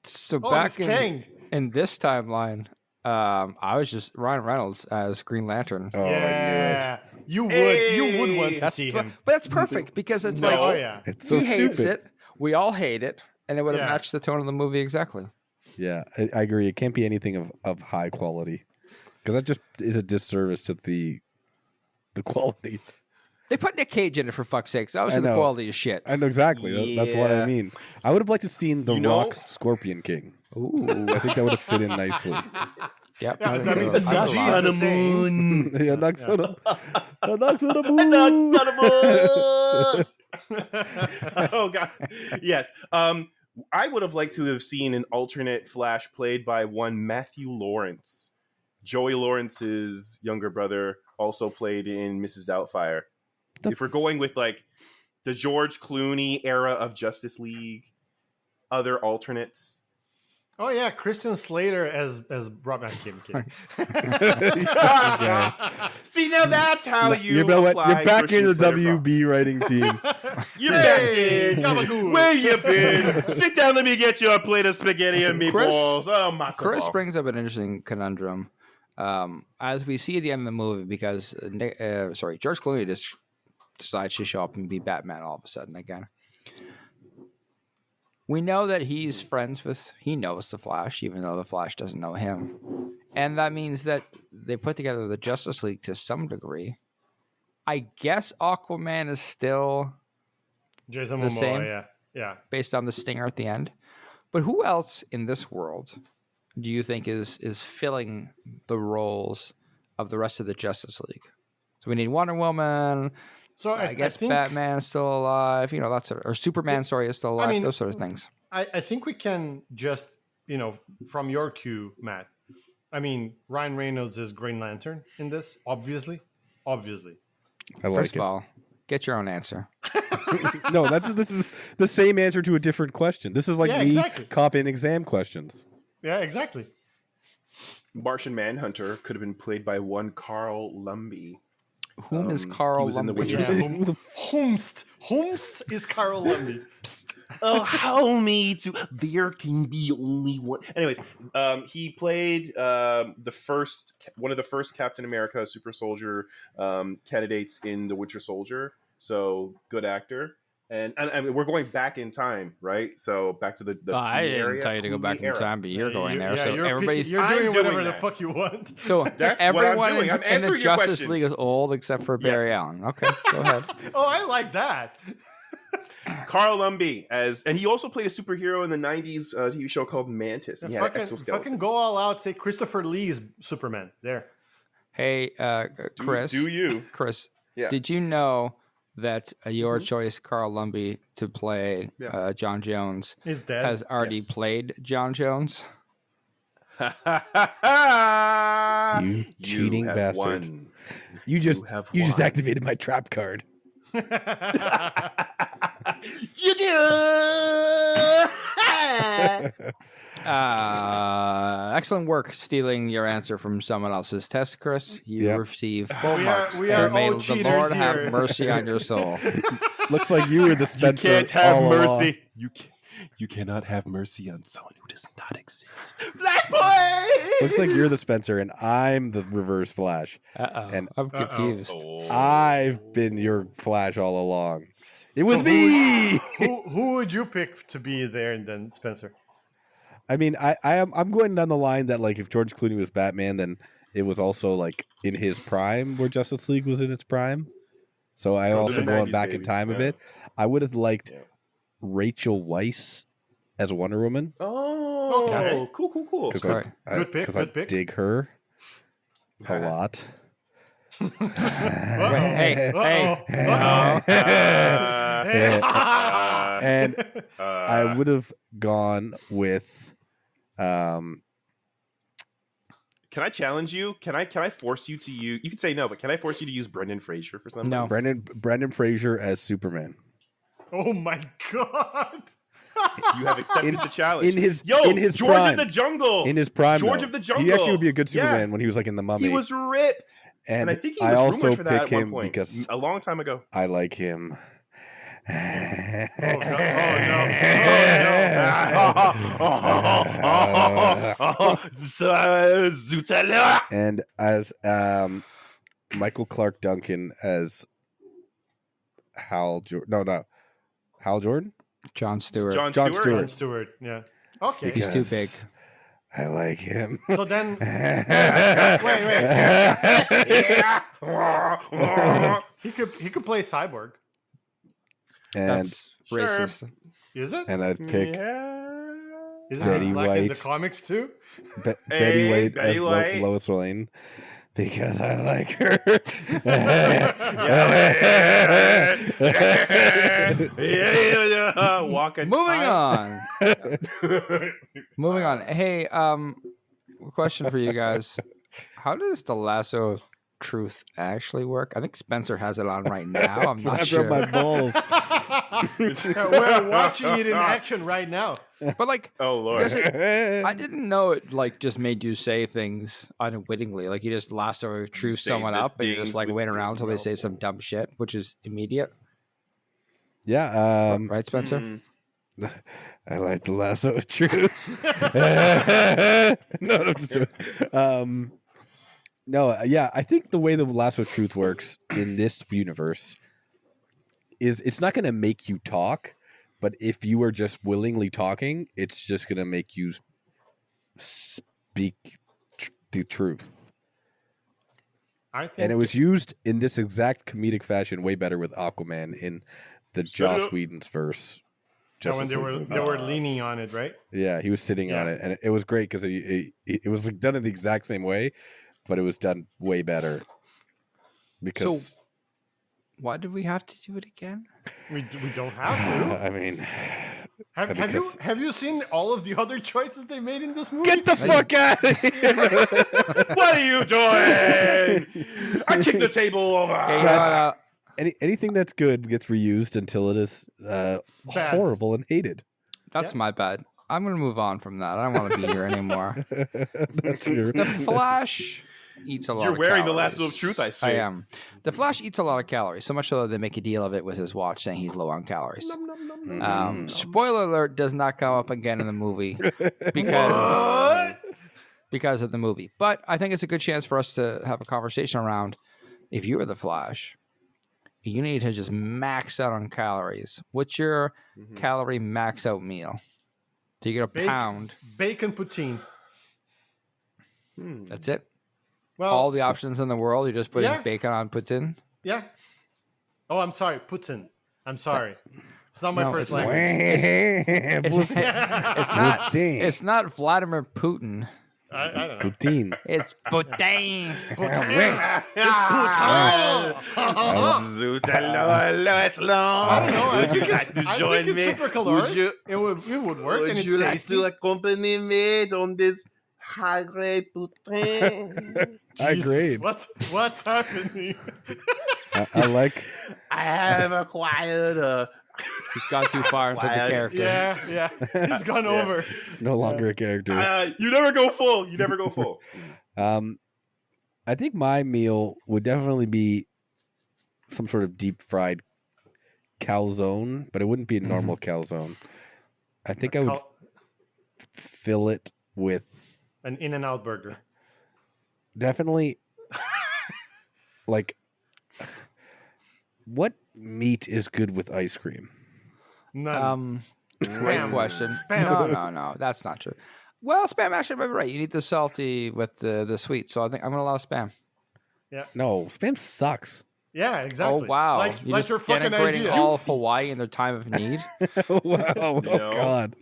So Oh, back it's Kang. in this timeline, I was just Ryan Reynolds as Green Lantern. Oh, Yeah, you would want to That's see but him. that's perfect because it's No. like Oh yeah. It's so he hates stupid. it, we all hate it, and it would have Yeah. matched the tone of the movie exactly. Yeah, I agree. It can't be anything of high quality because that just is a disservice to the quality. They put Nick Cage in it for fuck's sake. So I obviously the know. quality is shit. I know exactly. That's what I Yeah. mean. I would have liked to have seen The You know- Rock's Scorpion King. Ooh, I think that would have fit in nicely. yep. Yeah, I mean, the I CG like is the same. Yeah, knocks on a Oh god. Yes. I would have liked to have seen an alternate Flash played by one Matthew Lawrence. Joey Lawrence's younger brother also played in Mrs. Doubtfire. If we're going with like the George Clooney era of Justice League, other alternates. Oh yeah, Christian Slater as Robin. I'm kidding. See, now that's how you know what? apply You're back in Christian the Slater WB writing team. You're Hey, back in. gabagool. Where you been? Sit down. Let me get you a plate of spaghetti and meatballs. Oh, my Chris brings up an interesting conundrum. As we see at the end of the movie, because George Clooney just decides to show up and be Batman all of a sudden again. We know that he knows the Flash, even though the Flash doesn't know him. And that means that they put together the Justice League to some degree. I guess Aquaman is still Jason The Momoa. same? Yeah. based on the stinger at the end. But who else in this world do you think is filling the roles of the rest of the Justice League? So we need Wonder Woman. So I guess think, Batman's still alive. You know, that sort of, or Superman, sorry, is still alive. mean, those sort of things. I think we can just, from your cue, Matt. I mean, Ryan Reynolds is Green Lantern in this, obviously. I like First it. of all, get your own answer. No, this is the same answer to a different question. This is like Yeah, me exactly. copying exam questions. Yeah, exactly. Martian Manhunter could have been played by one Carl Lumbly. Whom is he Carl was in The Lumbly? Witcher Yeah, City. Homst is Carl Lundy. Allow me to. There can be only one. Anyways, he played one of the first Captain America Super Soldier candidates in The Winter Soldier. So good actor. And I mean, we're going back in time, right? So back to the I Clooney didn't area, tell you to go Clooney back in era. time, but you're going there. So you're everybody's you're I'm doing doing whatever the that. fuck you want. so That's what I'm everyone doing. I'm in the answering your Justice question. League is old except for Barry Yes. Allen. Okay, go ahead. Oh, I like that. Carl Lumbly and he also played a superhero in the '90s TV show called Mantis. And he had an exoskeleton. Fucking go all out. Say Christopher Lee's Superman. There. Hey, Chris. Do you? Chris, Yeah. did you know that your choice, Carl Lumbly, to play Yeah. John Jones He's dead. has already Yes. played John Jones? You cheating have bastard. won. You just have just won. activated my trap card. You do. Excellent work stealing your answer from someone else's test, Chris. You Yep. receive full We marks. are all May the cheaters Lord here. have mercy on your soul. Looks like you were the Spencer. Can't have all along. mercy. You cannot have mercy on someone who does not exist. Flashpoint. Looks like you're the Spencer and I'm the reverse Flash. Uh-oh. And I'm confused. I've been your Flash all along. It was me. Who would you pick to be there and then Spencer? I mean, I'm going down the line that like if George Clooney was Batman, then it was also like in his prime where Justice League was in its prime. So I Oh, also the going 90s back in babies, time a yeah. bit. I would have liked Yeah. Rachel Weisz as Wonder Woman Oh, Okay. cool. because Sorry. Good pick, good pick. dig her a lot. Hey, And I would have gone with Can I challenge you? Can I force you to use? You can say no, but can I force you to use Brendan Fraser for something? No. Brendan Fraser as Superman. Oh my god! You have accepted the challenge. in his George prime. of the Jungle. In his prime, George though. of the Jungle. He actually would be a good Superman Yeah. when he was like in the Mummy. He was ripped, and I think he was also rumored for that pick at one him point because a long time ago. I like him. Oh no! Zutala. And as Michael Clark Duncan as Hal Jordan. Hal Jordan? John Stewart. John John Stewart. Stewart. John Stewart. Yeah. Okay. He's too big. I like him. So then, wait. He could play Cyborg. And That's racist. Is it? and I'd pick Is Betty it black in the White. comics too? Betty White Betty as White. Lois Lane because I like her. Walking. Moving on. Moving on. Hey, question for you guys. How does the lasso of truth actually work? I think Spencer has it on right now. I'm not Wrap sure. around my balls. We're watching it in action right now. But like, Oh Lord. does it, I didn't know it like just made you say things unwittingly. Like you just lasso of truth say someone the up and you things just like with wait your around until they mouth. say some dumb shit, which is immediate. Yeah, Right, Spencer? I like the lasso of truth. No, I'm joking. No, yeah, I think the way the lasso of truth works in this universe is it's not going to make you talk, but if you are just willingly talking, it's just going to make you speak the truth. I think And it was used in this exact comedic fashion way better with Aquaman in the Joss Whedon's verse. when they were leaning on it, right? Yeah, he was sitting on Yeah. it, and it was great because it was like done in the exact same way, but it was done way better. Because So, why did we have to do it again? We don't have to. I mean, Have you seen all of the other choices they made in this movie? get the fuck out of here! What are you doing? I kicked the table over. Hey, you know what, Anything that's good gets reused until it is horrible and hated. that's my bad. I'm going to move on from that. I don't want to be here anymore. That's your, The Flash eats a lot You're of wearing the calories. lasso of truth, I see. I am. The Flash eats a lot of calories, so much so that they make a deal of it with his watch saying he's low on calories. Spoiler alert does not come up again in the movie because of the movie. But I think it's a good chance for us to have a conversation around if you were the Flash, you need to just max out on calories. What's your calorie max out meal? So you get a pound. Bacon poutine. That's it. Well, All the options in the world. You just put Yeah. bacon on Putin. yeah. Oh, I'm sorry, Putin. I'm sorry. It's not my No, first it's not. language. It's not Vladimir Putin. I don't know. Poutine. It's Putin. I don't know. I think it's super caloric. It would work, and it's tasty. accompany me on this high-grade putin? I agree. What's happening? I like. I have acquired a... He's gone too far into the character. Yeah. He's gone over. No longer a character. you never go full. You never go full. I think my meal would definitely be some sort of deep fried calzone, but it wouldn't be a normal calzone. I think I would fill it with An In-N-Out burger. definitely like what meat is good with ice cream? None. Great Spam. question. Spam. No, that's not true. Well, spam actually might be right. You need the salty with the sweet, so I think I'm gonna allow spam. No, spam sucks. Yeah, exactly. Oh wow! Like You're your just fucking denigrating idea. all of Hawaii in their time of need. Wow! Oh No. God.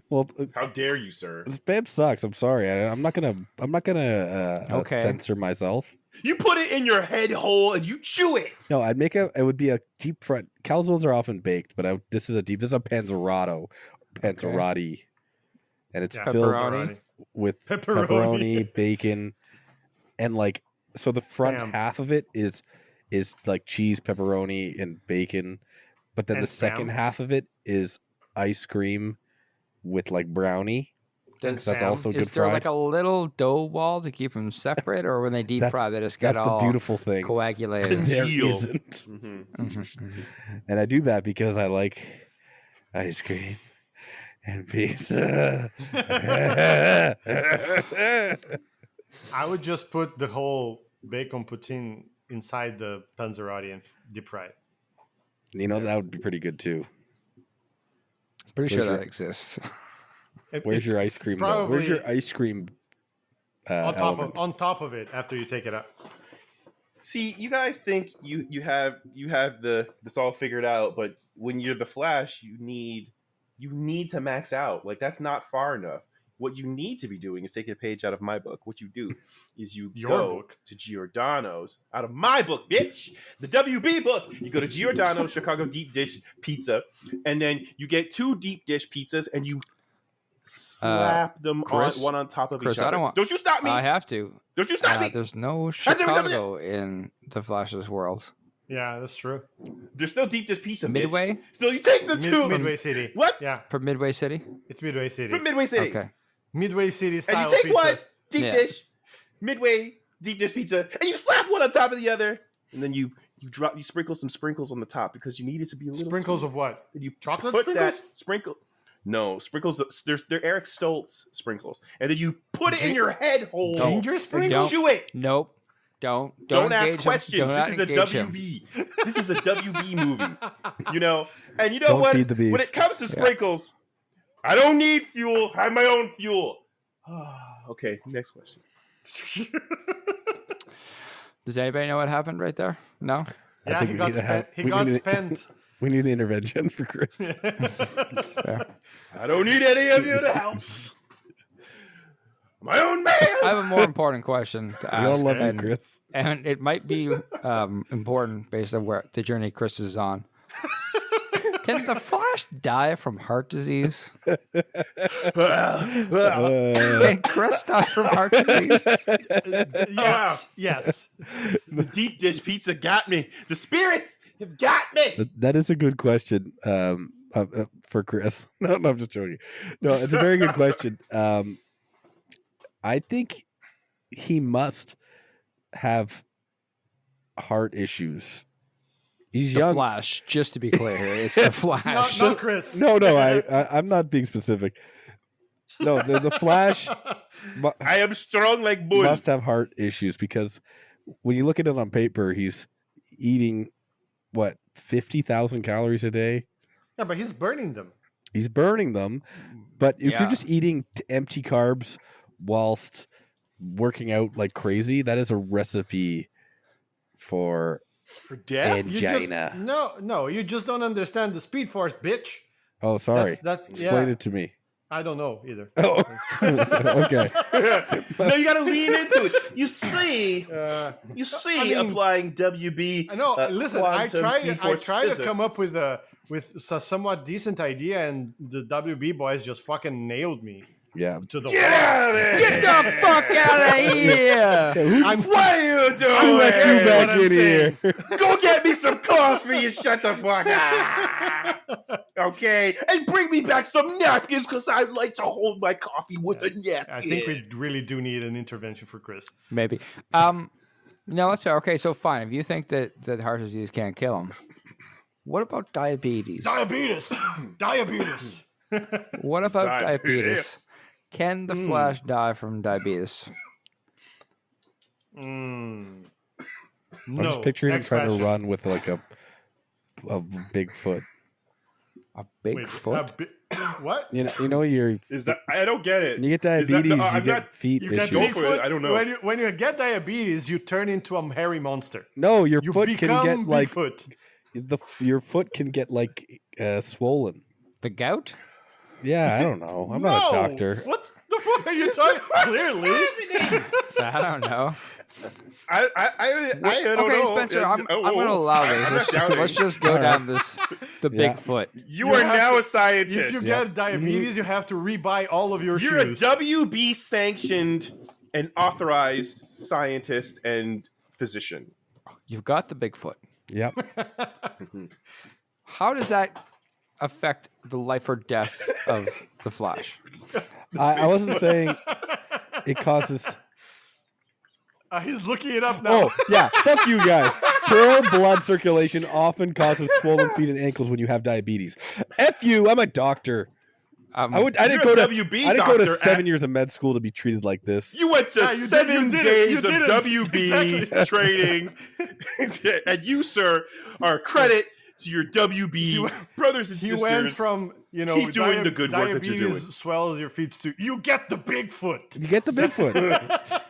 Well, How dare you, sir? spam sucks. I'm sorry. I'm not gonna Okay. censor myself. You put it in your head hole and you chew it. No, I'd make it would be a deep fried. Calzones are often baked, but this is a panzerotto, and it's Yeah, filled pepperoni. with Pepperoni. pepperoni, bacon, and like so the front Spam. half of it is like cheese, pepperoni, and bacon, but then And the second Spam. half of it is ice cream with like brownie. Does, That's Spam. also good is there fried. like a little dough ball to keep them separate, or when they deep That's- fry, they just get That's the all beautiful thing. coagulated? There Congeal. isn't. Mhm. Mhm. And I do that because I like ice cream and pizza. I would just put the whole bacon poutine inside the panzerotti and deep fry it. You know, that would be pretty good too. Pretty sure Where's that your- exists. Where's your ice cream? Though? Where's your ice cream element? on top of it after you take it out? See, you guys think you have this all figured out, but when you're the Flash, you need to max out. Like that's not far enough. What you need to be doing is taking a page out of my book. What you do is you Your go book? to Giordano's out of my book, bitch, the WB book. You go to Giordano's Chicago deep dish pizza, and then you get 2 deep dish pizzas, and you slap them Chris? on one on top of Chris, each other. I don't want. Don't you stop me! I have to. Don't you stop me! There's no Has there been something- Chicago in the Flash's world. Yeah, that's true. There's still deep dish pizza, Midway? bitch. Still, you take the two. Midway City. What? Yeah, From Midway City. it's Midway City. From Midway City. Okay. Midway City And style you take pizza. one deep Yeah. dish, Midway deep dish pizza, and you slap one on top of the other, and then you sprinkle some sprinkles on the top because you need it to be a little Sprinkles sweet. of what? And you Chocolate put sprinkles? that sprinkle. No sprinkles. They're Eric Stoltz sprinkles, and then you put it in your head hole. Ginger and sprinkles? chew it. Nope. Don't Don't engage ask him. questions. Do This not is a engage him. WB. This is a WB movie. You know, and you know Don't what? feed the beast. When it comes to sprinkles, I don't need fuel. I have my own fuel. Okay, next question. Does anybody know what happened right there? No. Yeah, think he we got need to have- spent. He we got need to- spent. We need an intervention for Chris. Fair. I don't need any of you to help. My own man. I have a more important question to We all ask, love you, and, Chris. and it might be important based on where the journey Chris is on. Can the Flash die from heart disease? Can Chris die from heart disease? Yes, yes. The deep dish pizza got me. The spirits have got me. That is a good question for Chris. No, I'm just joking. No, it's a very good question. I think he must have heart issues. He's The young. Flash, just to be clear here, it's the Flash. Not Chris. No, I'm not being specific. No, the Flash I am strong like bull. must have heart issues because when you look at it on paper, he's eating what 50,000 calories a day. Yeah, but he's burning them. He's burning them, but if Yeah. you're just eating empty carbs whilst working out like crazy, that is a recipe for For death? You just, angina. no, you just don't understand the Speed Force, bitch. Oh, sorry. That's Explain yeah. it to me. I don't know either. Oh, okay. No, you got to lean into it. You see, I mean- applying WB. I know. Listen, I quantum tried. Speed I Force tried to physics. come up with a somewhat decent idea, and the WB boys just fucking nailed me Yeah. to the Get out of there! Get the fuck out of here! I'm What are you doing? I'm Let you saying back what I'm in saying. here. Go get me some coffee and shut the fuck up. Okay, and bring me back some napkins because I like to hold my coffee with a napkin. I think we really do need an intervention for Chris. Maybe. No, that's fair. Okay, so fine. If you think that heart disease can't kill him, what about diabetes? Diabetes. Diabetes. What about Diabetes. diabetes? Can the Flash die from diabetes? I'm just picturing him Next trying question. to run with like a big foot. A big Wait, foot? what? You know, you're Is that I don't get it. when you get Is that- diabetes, no, you I'm get not- feet You get issues. Go big for it. foot. I don't know. When you get diabetes, you turn into a hairy monster. No, your You foot can become get like Bigfoot. your foot can get like swollen. The gout? Yeah, I don't know. I'm not a No! doctor. What the fuck are you talking? Clearly. I don't know. I don't Okay, know. Spencer, It's- I'm going to allow this. I'm not Let's, doubting. let's just go down the Yeah. Bigfoot. You You are have now to- a scientist. If you get diabetes, you have to rebuy all of your You're shoes. a WB sanctioned and authorized scientist and physician. You've got the Bigfoot. Yep. How does that affect the life or death of the Flash? I wasn't saying it causes. He's looking it up now. Oh yeah, fuck you guys. Poor blood circulation often causes swollen feet and ankles when you have diabetes. F you. I'm a doctor. I didn't go to WB I didn't go to doctor 7 years of med school to be treated like this. You went to Yeah, you 7 did it. days You of didn't. WB Exactly. training, and you, sir, are a credit to your WB brothers and He sisters. went from keep doing the good work that you're doing. diabetes swells your feet to you get the Bigfoot. You get the Bigfoot.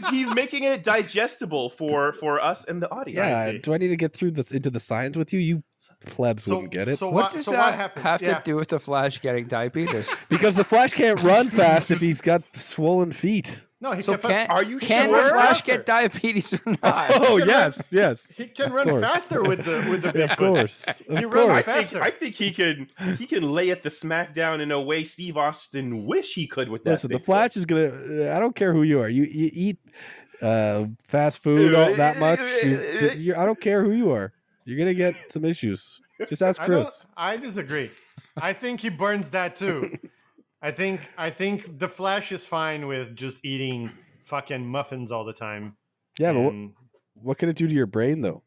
He's making it digestible for us and the audience. Yeah. Do I need to get through this into the science with you? You plebs wouldn't get it. So What does so that what happens? have Yeah. to do with the Flash getting diabetes? Because the Flash can't run fast if he's got swollen feet. No, he So can. Are you can sure? the Flash Faster. get diabetes or not? Oh yes. He can run course. faster with the Bigfoot. Of course. He Of runs course. faster. I think he can lay at the smackdown in a way Steve Austin wish he could with that. Listen, the Bigfoot. Flash is gonna. I don't care who you are. You eat fast food all that much. I don't care who you are. You're gonna get some issues. Just ask Chris. I disagree. I think he burns that too. I think the Flash is fine with just eating fucking muffins all the time. Yeah, but And, what can it do to your brain though?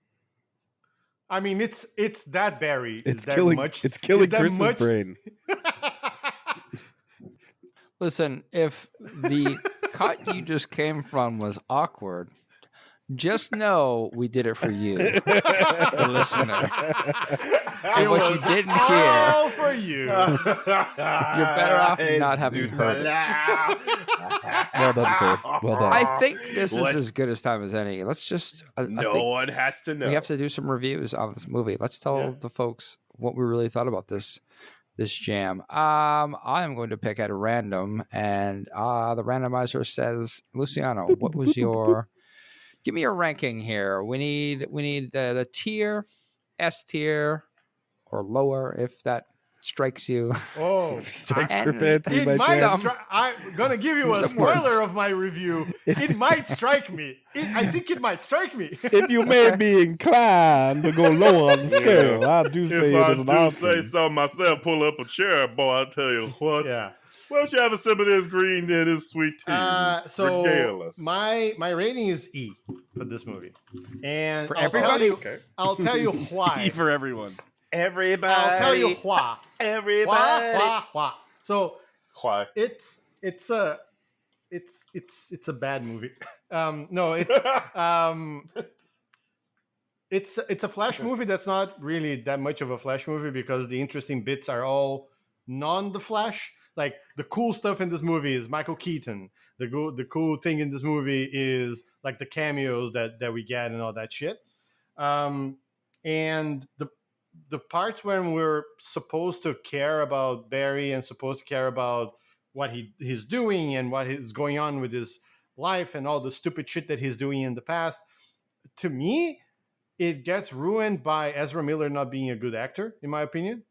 I mean, it's that berry. It's is that killing. much? It's killing is that Chris's much- brain. Listen, if the cut you just came from was awkward, just know we did it for you, the listener. And what you was didn't hear, all for you. you're better off not having heard it. Well done, sir. Well done. I think this is What? as good as time as any. Let's just. I No think one has to know. we have to do some reviews of this movie. Let's tell Yeah. the folks what we really thought about this jam. I am going to pick at random, and the randomizer says, Luciano, what was your? Give me your ranking here. We need the tier, S tier, or lower if that strikes you. Oh, Strikes I- your fancy it by might. chance. I'm gonna give you a Some spoiler words. of my review. It might strike me. I think it might strike me. If you may be inclined to go lower on the scale, I do say it is an option. so myself, pull up a chair, boy, I'll tell you what. Yeah. Why don't you have a sip of this green, then this sweet tea? So Regale us. my rating is E for this movie, and For I'll tell everybody? you. Okay. I'll tell you why. for everyone. Everybody. I'll tell you why. Everybody. Why. So Why? it's a bad movie. No, it's a Flash movie that's not really that much of a Flash movie because the interesting bits are all non the Flash. Like the cool stuff in this movie is Michael Keaton. The cool thing in this movie is like the cameos that we get and all that shit. And the parts when we're supposed to care about Barry and supposed to care about what he's doing and what is going on with his life and all the stupid shit that he's doing in the past, to me, it gets ruined by Ezra Miller not being a good actor, in my opinion.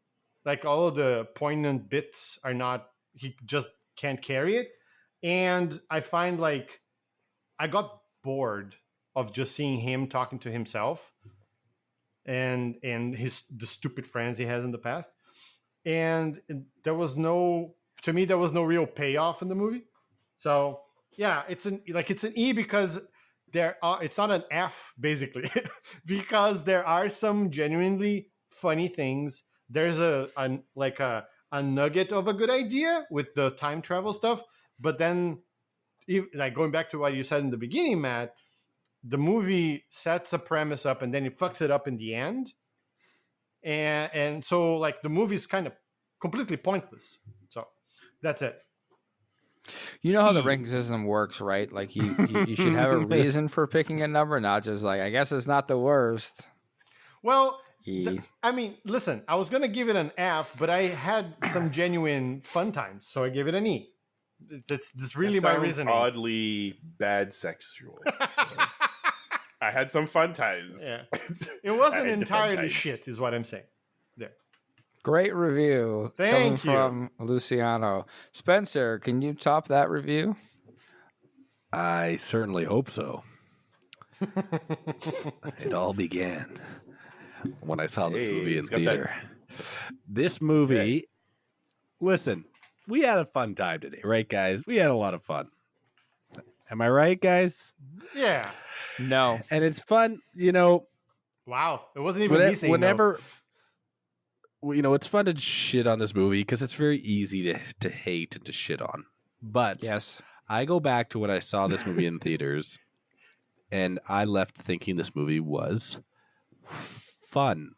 Like all of the poignant bits are not, he just can't carry it. And I find like I got bored of just seeing him talking to himself and the stupid friends he has in the past. And there was no real payoff in the movie. So yeah, it's an E because it's not an F basically because there are some genuinely funny things. There's a nugget of a good idea with the time travel stuff, but then like going back to what you said in the beginning, Matt, the movie sets a premise up and then it fucks it up in the end. And so like the movie is kind of completely pointless. So that's it. You know how the ranking system works, right? Like you should have a reason for picking a number, not just like, I guess it's not the worst. Well, E. I mean, listen, I was going to give it an F, but I had some genuine fun times, so I gave it an E. That's really my reasoning. Oddly bad sexual. So. I had some fun times. Yeah. It I wasn't had entirely different shit, types. is what I'm saying. There. Great review coming Thank you. from Luciano. Spencer, can you top that review? I certainly hope so. It all began when I saw this Hey, movie in it's got that- theater. This movie, listen, we had a fun time today, right, guys? We had a lot of fun. Am I right, guys? Yeah. No. And it's fun, you know. Wow. It wasn't even me saying no. Whenever, you know, it's fun to shit on this movie because it's very easy to hate and to shit on. But Yes. I go back to when I saw this movie in theaters, and I left thinking this movie was fun.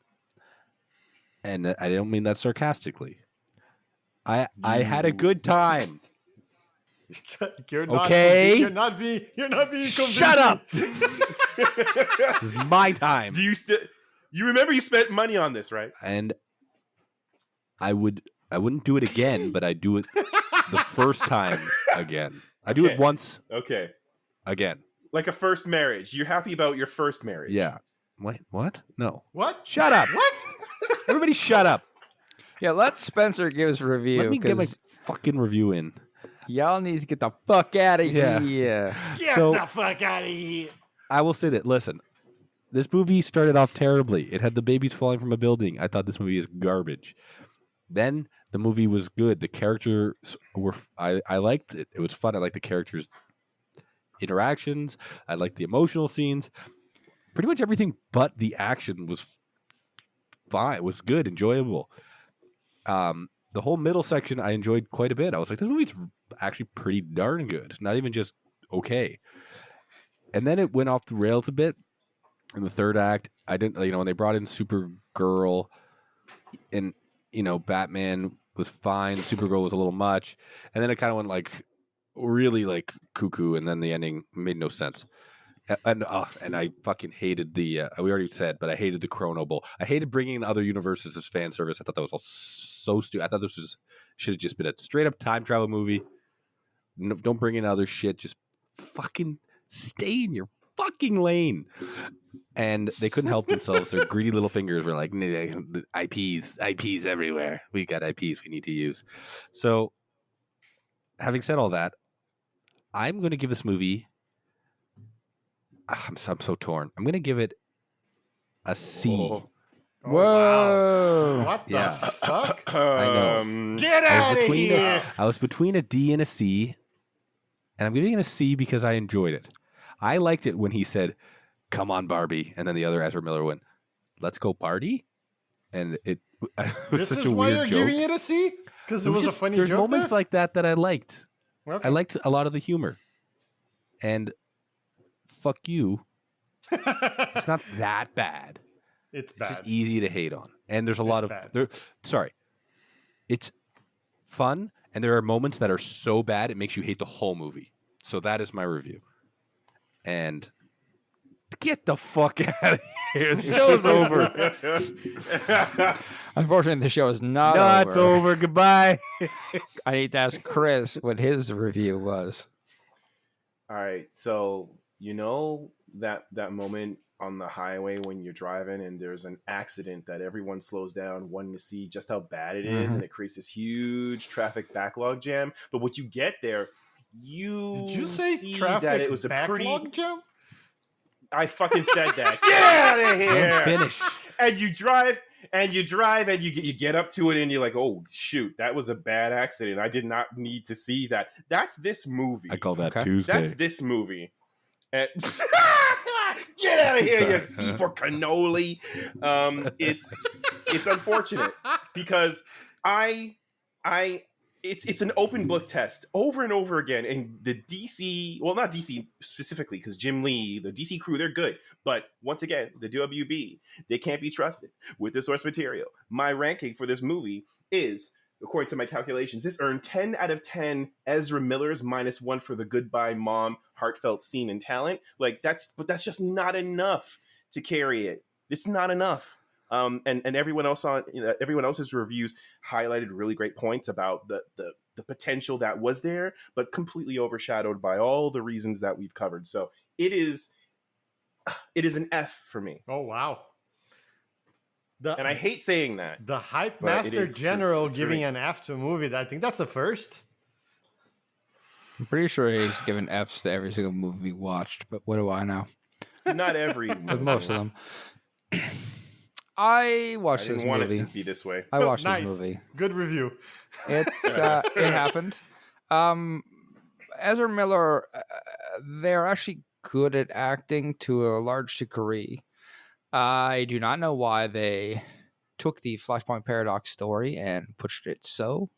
And I don't mean that sarcastically. I had a good time. You're not Okay. You're not being convincing. Shut up. This is my time. Do you still? You remember you spent money on this, right? And I wouldn't do it again, but I do it the first time again. I do Okay. it once Okay. again. Like a first marriage. You're happy about your first marriage. Yeah. Wait, what? No. What? Shut up. What? Everybody shut up. Yeah, let Spencer give his review. Let me get my 'cause fucking review in. y'all need to get the fuck out of Yeah. here. Get So- the fuck out of here. I will say that, listen, this movie started off terribly. It had the babies falling from a building. I thought this movie is garbage. Then the movie was good. The characters were, I liked it. It was fun. I liked the characters' interactions. I liked the emotional scenes. Pretty much everything but the action was fine. It was good, enjoyable. The whole middle section I enjoyed quite a bit. I was like, this movie's actually pretty darn good. Not even just okay. And then it went off the rails a bit in the third act. I didn't, you know, when they brought in Supergirl and, you know, Batman was fine. Supergirl was a little much. And then it kind of went like really like cuckoo. And then the ending made no sense. And I fucking hated the, we already said, but I hated the Chrono Bowl. I hated bringing in other universes as fan service. I thought that was all so stupid. I thought this should have just been a straight up time travel movie. No, don't bring in other shit. Just fucking stay in your fucking lane. And they couldn't help themselves. Their greedy little fingers were like, IPs everywhere. We got IPs we need to use. So, having said all that, I'm going to give this movie. I'm so torn. I'm going to give it a C. Oh. Oh, Whoa. wow. What the Yeah. fuck? I know. Get out of here. I was between a D and a C, and I'm giving it a C because I enjoyed it. I liked it when he said, "Come on, Barbie," and then the other Ezra Miller went, "Let's go party," and it was This such is a why weird you're joke. giving it a C? Because it was a just- funny there's joke moments there? like that I liked. Okay. I liked a lot of the humor, and fuck you. It's not that bad. It's It's bad. just easy to hate on. And there's a lot of bad. it's fun, and there are moments that are so bad it makes you hate the whole movie. So that is my review. And get the fuck out of here. The show is over. Unfortunately, the show is not No, it's over. over. Goodbye. I need to ask Chris what his review was. All right, so you know that moment on the highway when you're driving and there's an accident that everyone slows down wanting to see just how bad it is, and it creates this huge traffic backlog jam. But what you get there, Did you say see traffic that it was a backlog pretty. jam? I fucking said that. Get out of Don't here! finish. And you drive. And you get up to it and you're like, oh shoot, that was a bad accident. I did not need to see that. That's this movie. I call that Okay. Tuesday. That's this movie. And get out of here, you C for cannoli. It's unfortunate because it's an open book test over and over again. And the DC, well, not DC specifically, because Jim Lee, the DC crew, they're good. But once again, the WB, they can't be trusted with the source material. My ranking for this movie is, according to my calculations, this earned 10 out of 10 Ezra Millers -1 for the Goodbye Mom heartfelt scene and talent. But that's just not enough to carry it. It's not enough. And everyone else everyone else's reviews highlighted really great points about the potential that was there, but completely overshadowed by all the reasons that we've covered. So it is an F for me, Oh, wow. and I hate saying that. The Hype But it Master is true. General It's giving very- an F to a movie. I think that's a first. I'm pretty sure he's given Fs to every single movie we watched, but what do I know? Not every, With most of them. I I watched didn't this want movie. it to be this way. I watched Nice. this movie. Good review. It happened. Ezra Miller, they're actually good at acting to a large degree. I do not know why they took the Flashpoint Paradox story and pushed it so.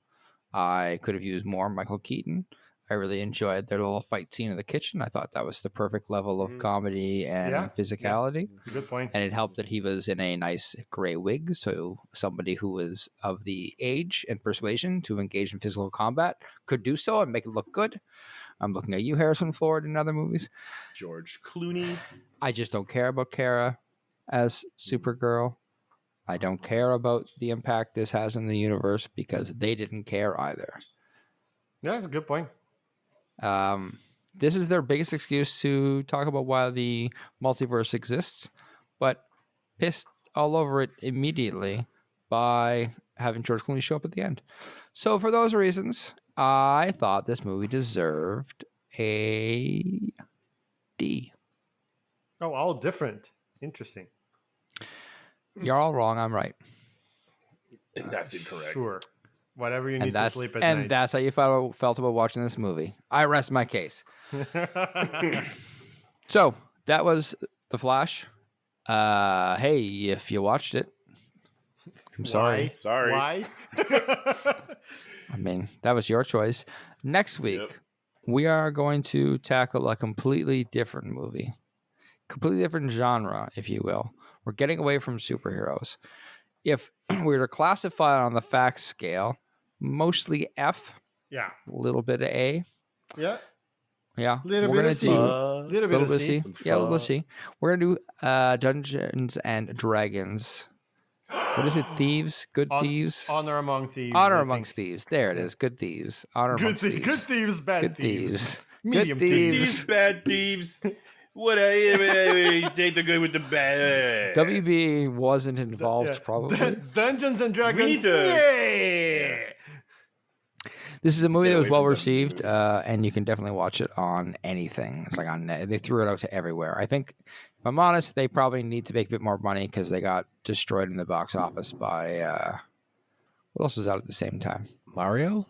I could have used more Michael Keaton. I really enjoyed their little fight scene in the kitchen. I thought that was the perfect level of comedy and Yeah, physicality. Good point. And it helped that he was in a nice gray wig. So somebody who was of the age and persuasion to engage in physical combat could do so and make it look good. I'm looking at you, Harrison Ford, in other movies. George Clooney. I just don't care about Kara as Supergirl. I don't care about the impact this has in the universe because they didn't care either. Yeah, that's a good point. This is their biggest excuse to talk about why the multiverse exists, but pissed all over it immediately by having George Clooney show up at the end. So for those reasons, I thought this movie deserved a D. Oh, all different. Interesting. You're all wrong. I'm right. And that's incorrect. Sure. Whatever you need And to that's sleep at and night. that's how you felt about watching this movie. I rest my case. So that was The Flash. Hey, if you watched it, I'm sorry. Sorry. Why? I mean, that was your choice. Next week, Yep. we are going to tackle a completely different movie, completely different genre, if you will. We're getting away from superheroes. If we were to classify it on the facts scale, mostly F, Yeah. a little bit of A. Yeah. Yeah, Little we're bit gonna of C. do Little bit little of bit of C. C. Yeah, a little bit of C. We're gonna do Dungeons and Dragons. What is it? Thieves? Good thieves? Honor among thieves. Honor I amongst thieves. There it is. Good thieves. Honor think. amongst thieves. Good thieves, bad Good thieves. thieves. Medium Good thieves. These bad thieves. What you take the good with the bad. WB wasn't involved, Yeah. probably. Dungeons and Dragons. We need to- Yeah. This is a movie Get that was away well from received, WB movies. and you can definitely watch it on anything. It's like on they threw it out to everywhere. I think, if I'm honest, they probably need to make a bit more money because they got destroyed in the box office by what else was out at the same time? Mario?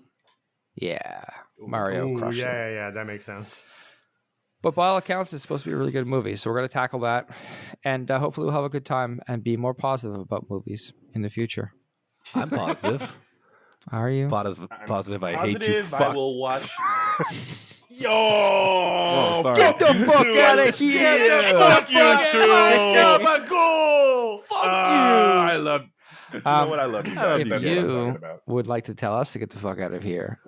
Yeah, Mario Ooh, crushed it. yeah. That makes sense. But by all accounts, it's supposed to be a really good movie, so we're going to tackle that, and hopefully we'll have a good time and be more positive about movies in the future. I'm positive. Are you? Positive. I hate you. Positive, Fuck. I will watch. Yo! sorry. Get the fuck out of here! Fuck you too! my goal. Fuck you! I love. You know what? I love you guys. If That's what I'm talking you about. would like to tell us to get the fuck out of here,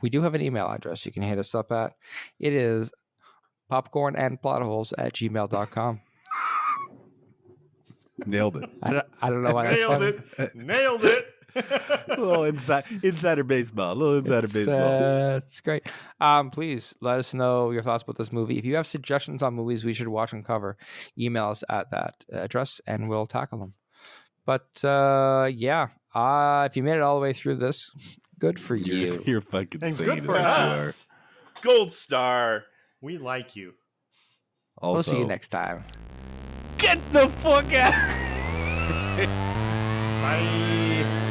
we do have an email address you can hit us up at. It is popcornandplotholes@gmail.com. Nailed it. I don't know why that's Nailed funny. it. Nailed it. A little insider baseball. A little insider baseball. It's great. Please let us know your thoughts about this movie. If you have suggestions on movies we should watch and cover, email us at that address and we'll tackle them. But if you made it all the way through this, good for you. You're fucking And insane. good for Yes. us. Gold star. We like you. Also, We'll see you next time. Get the fuck out. Bye.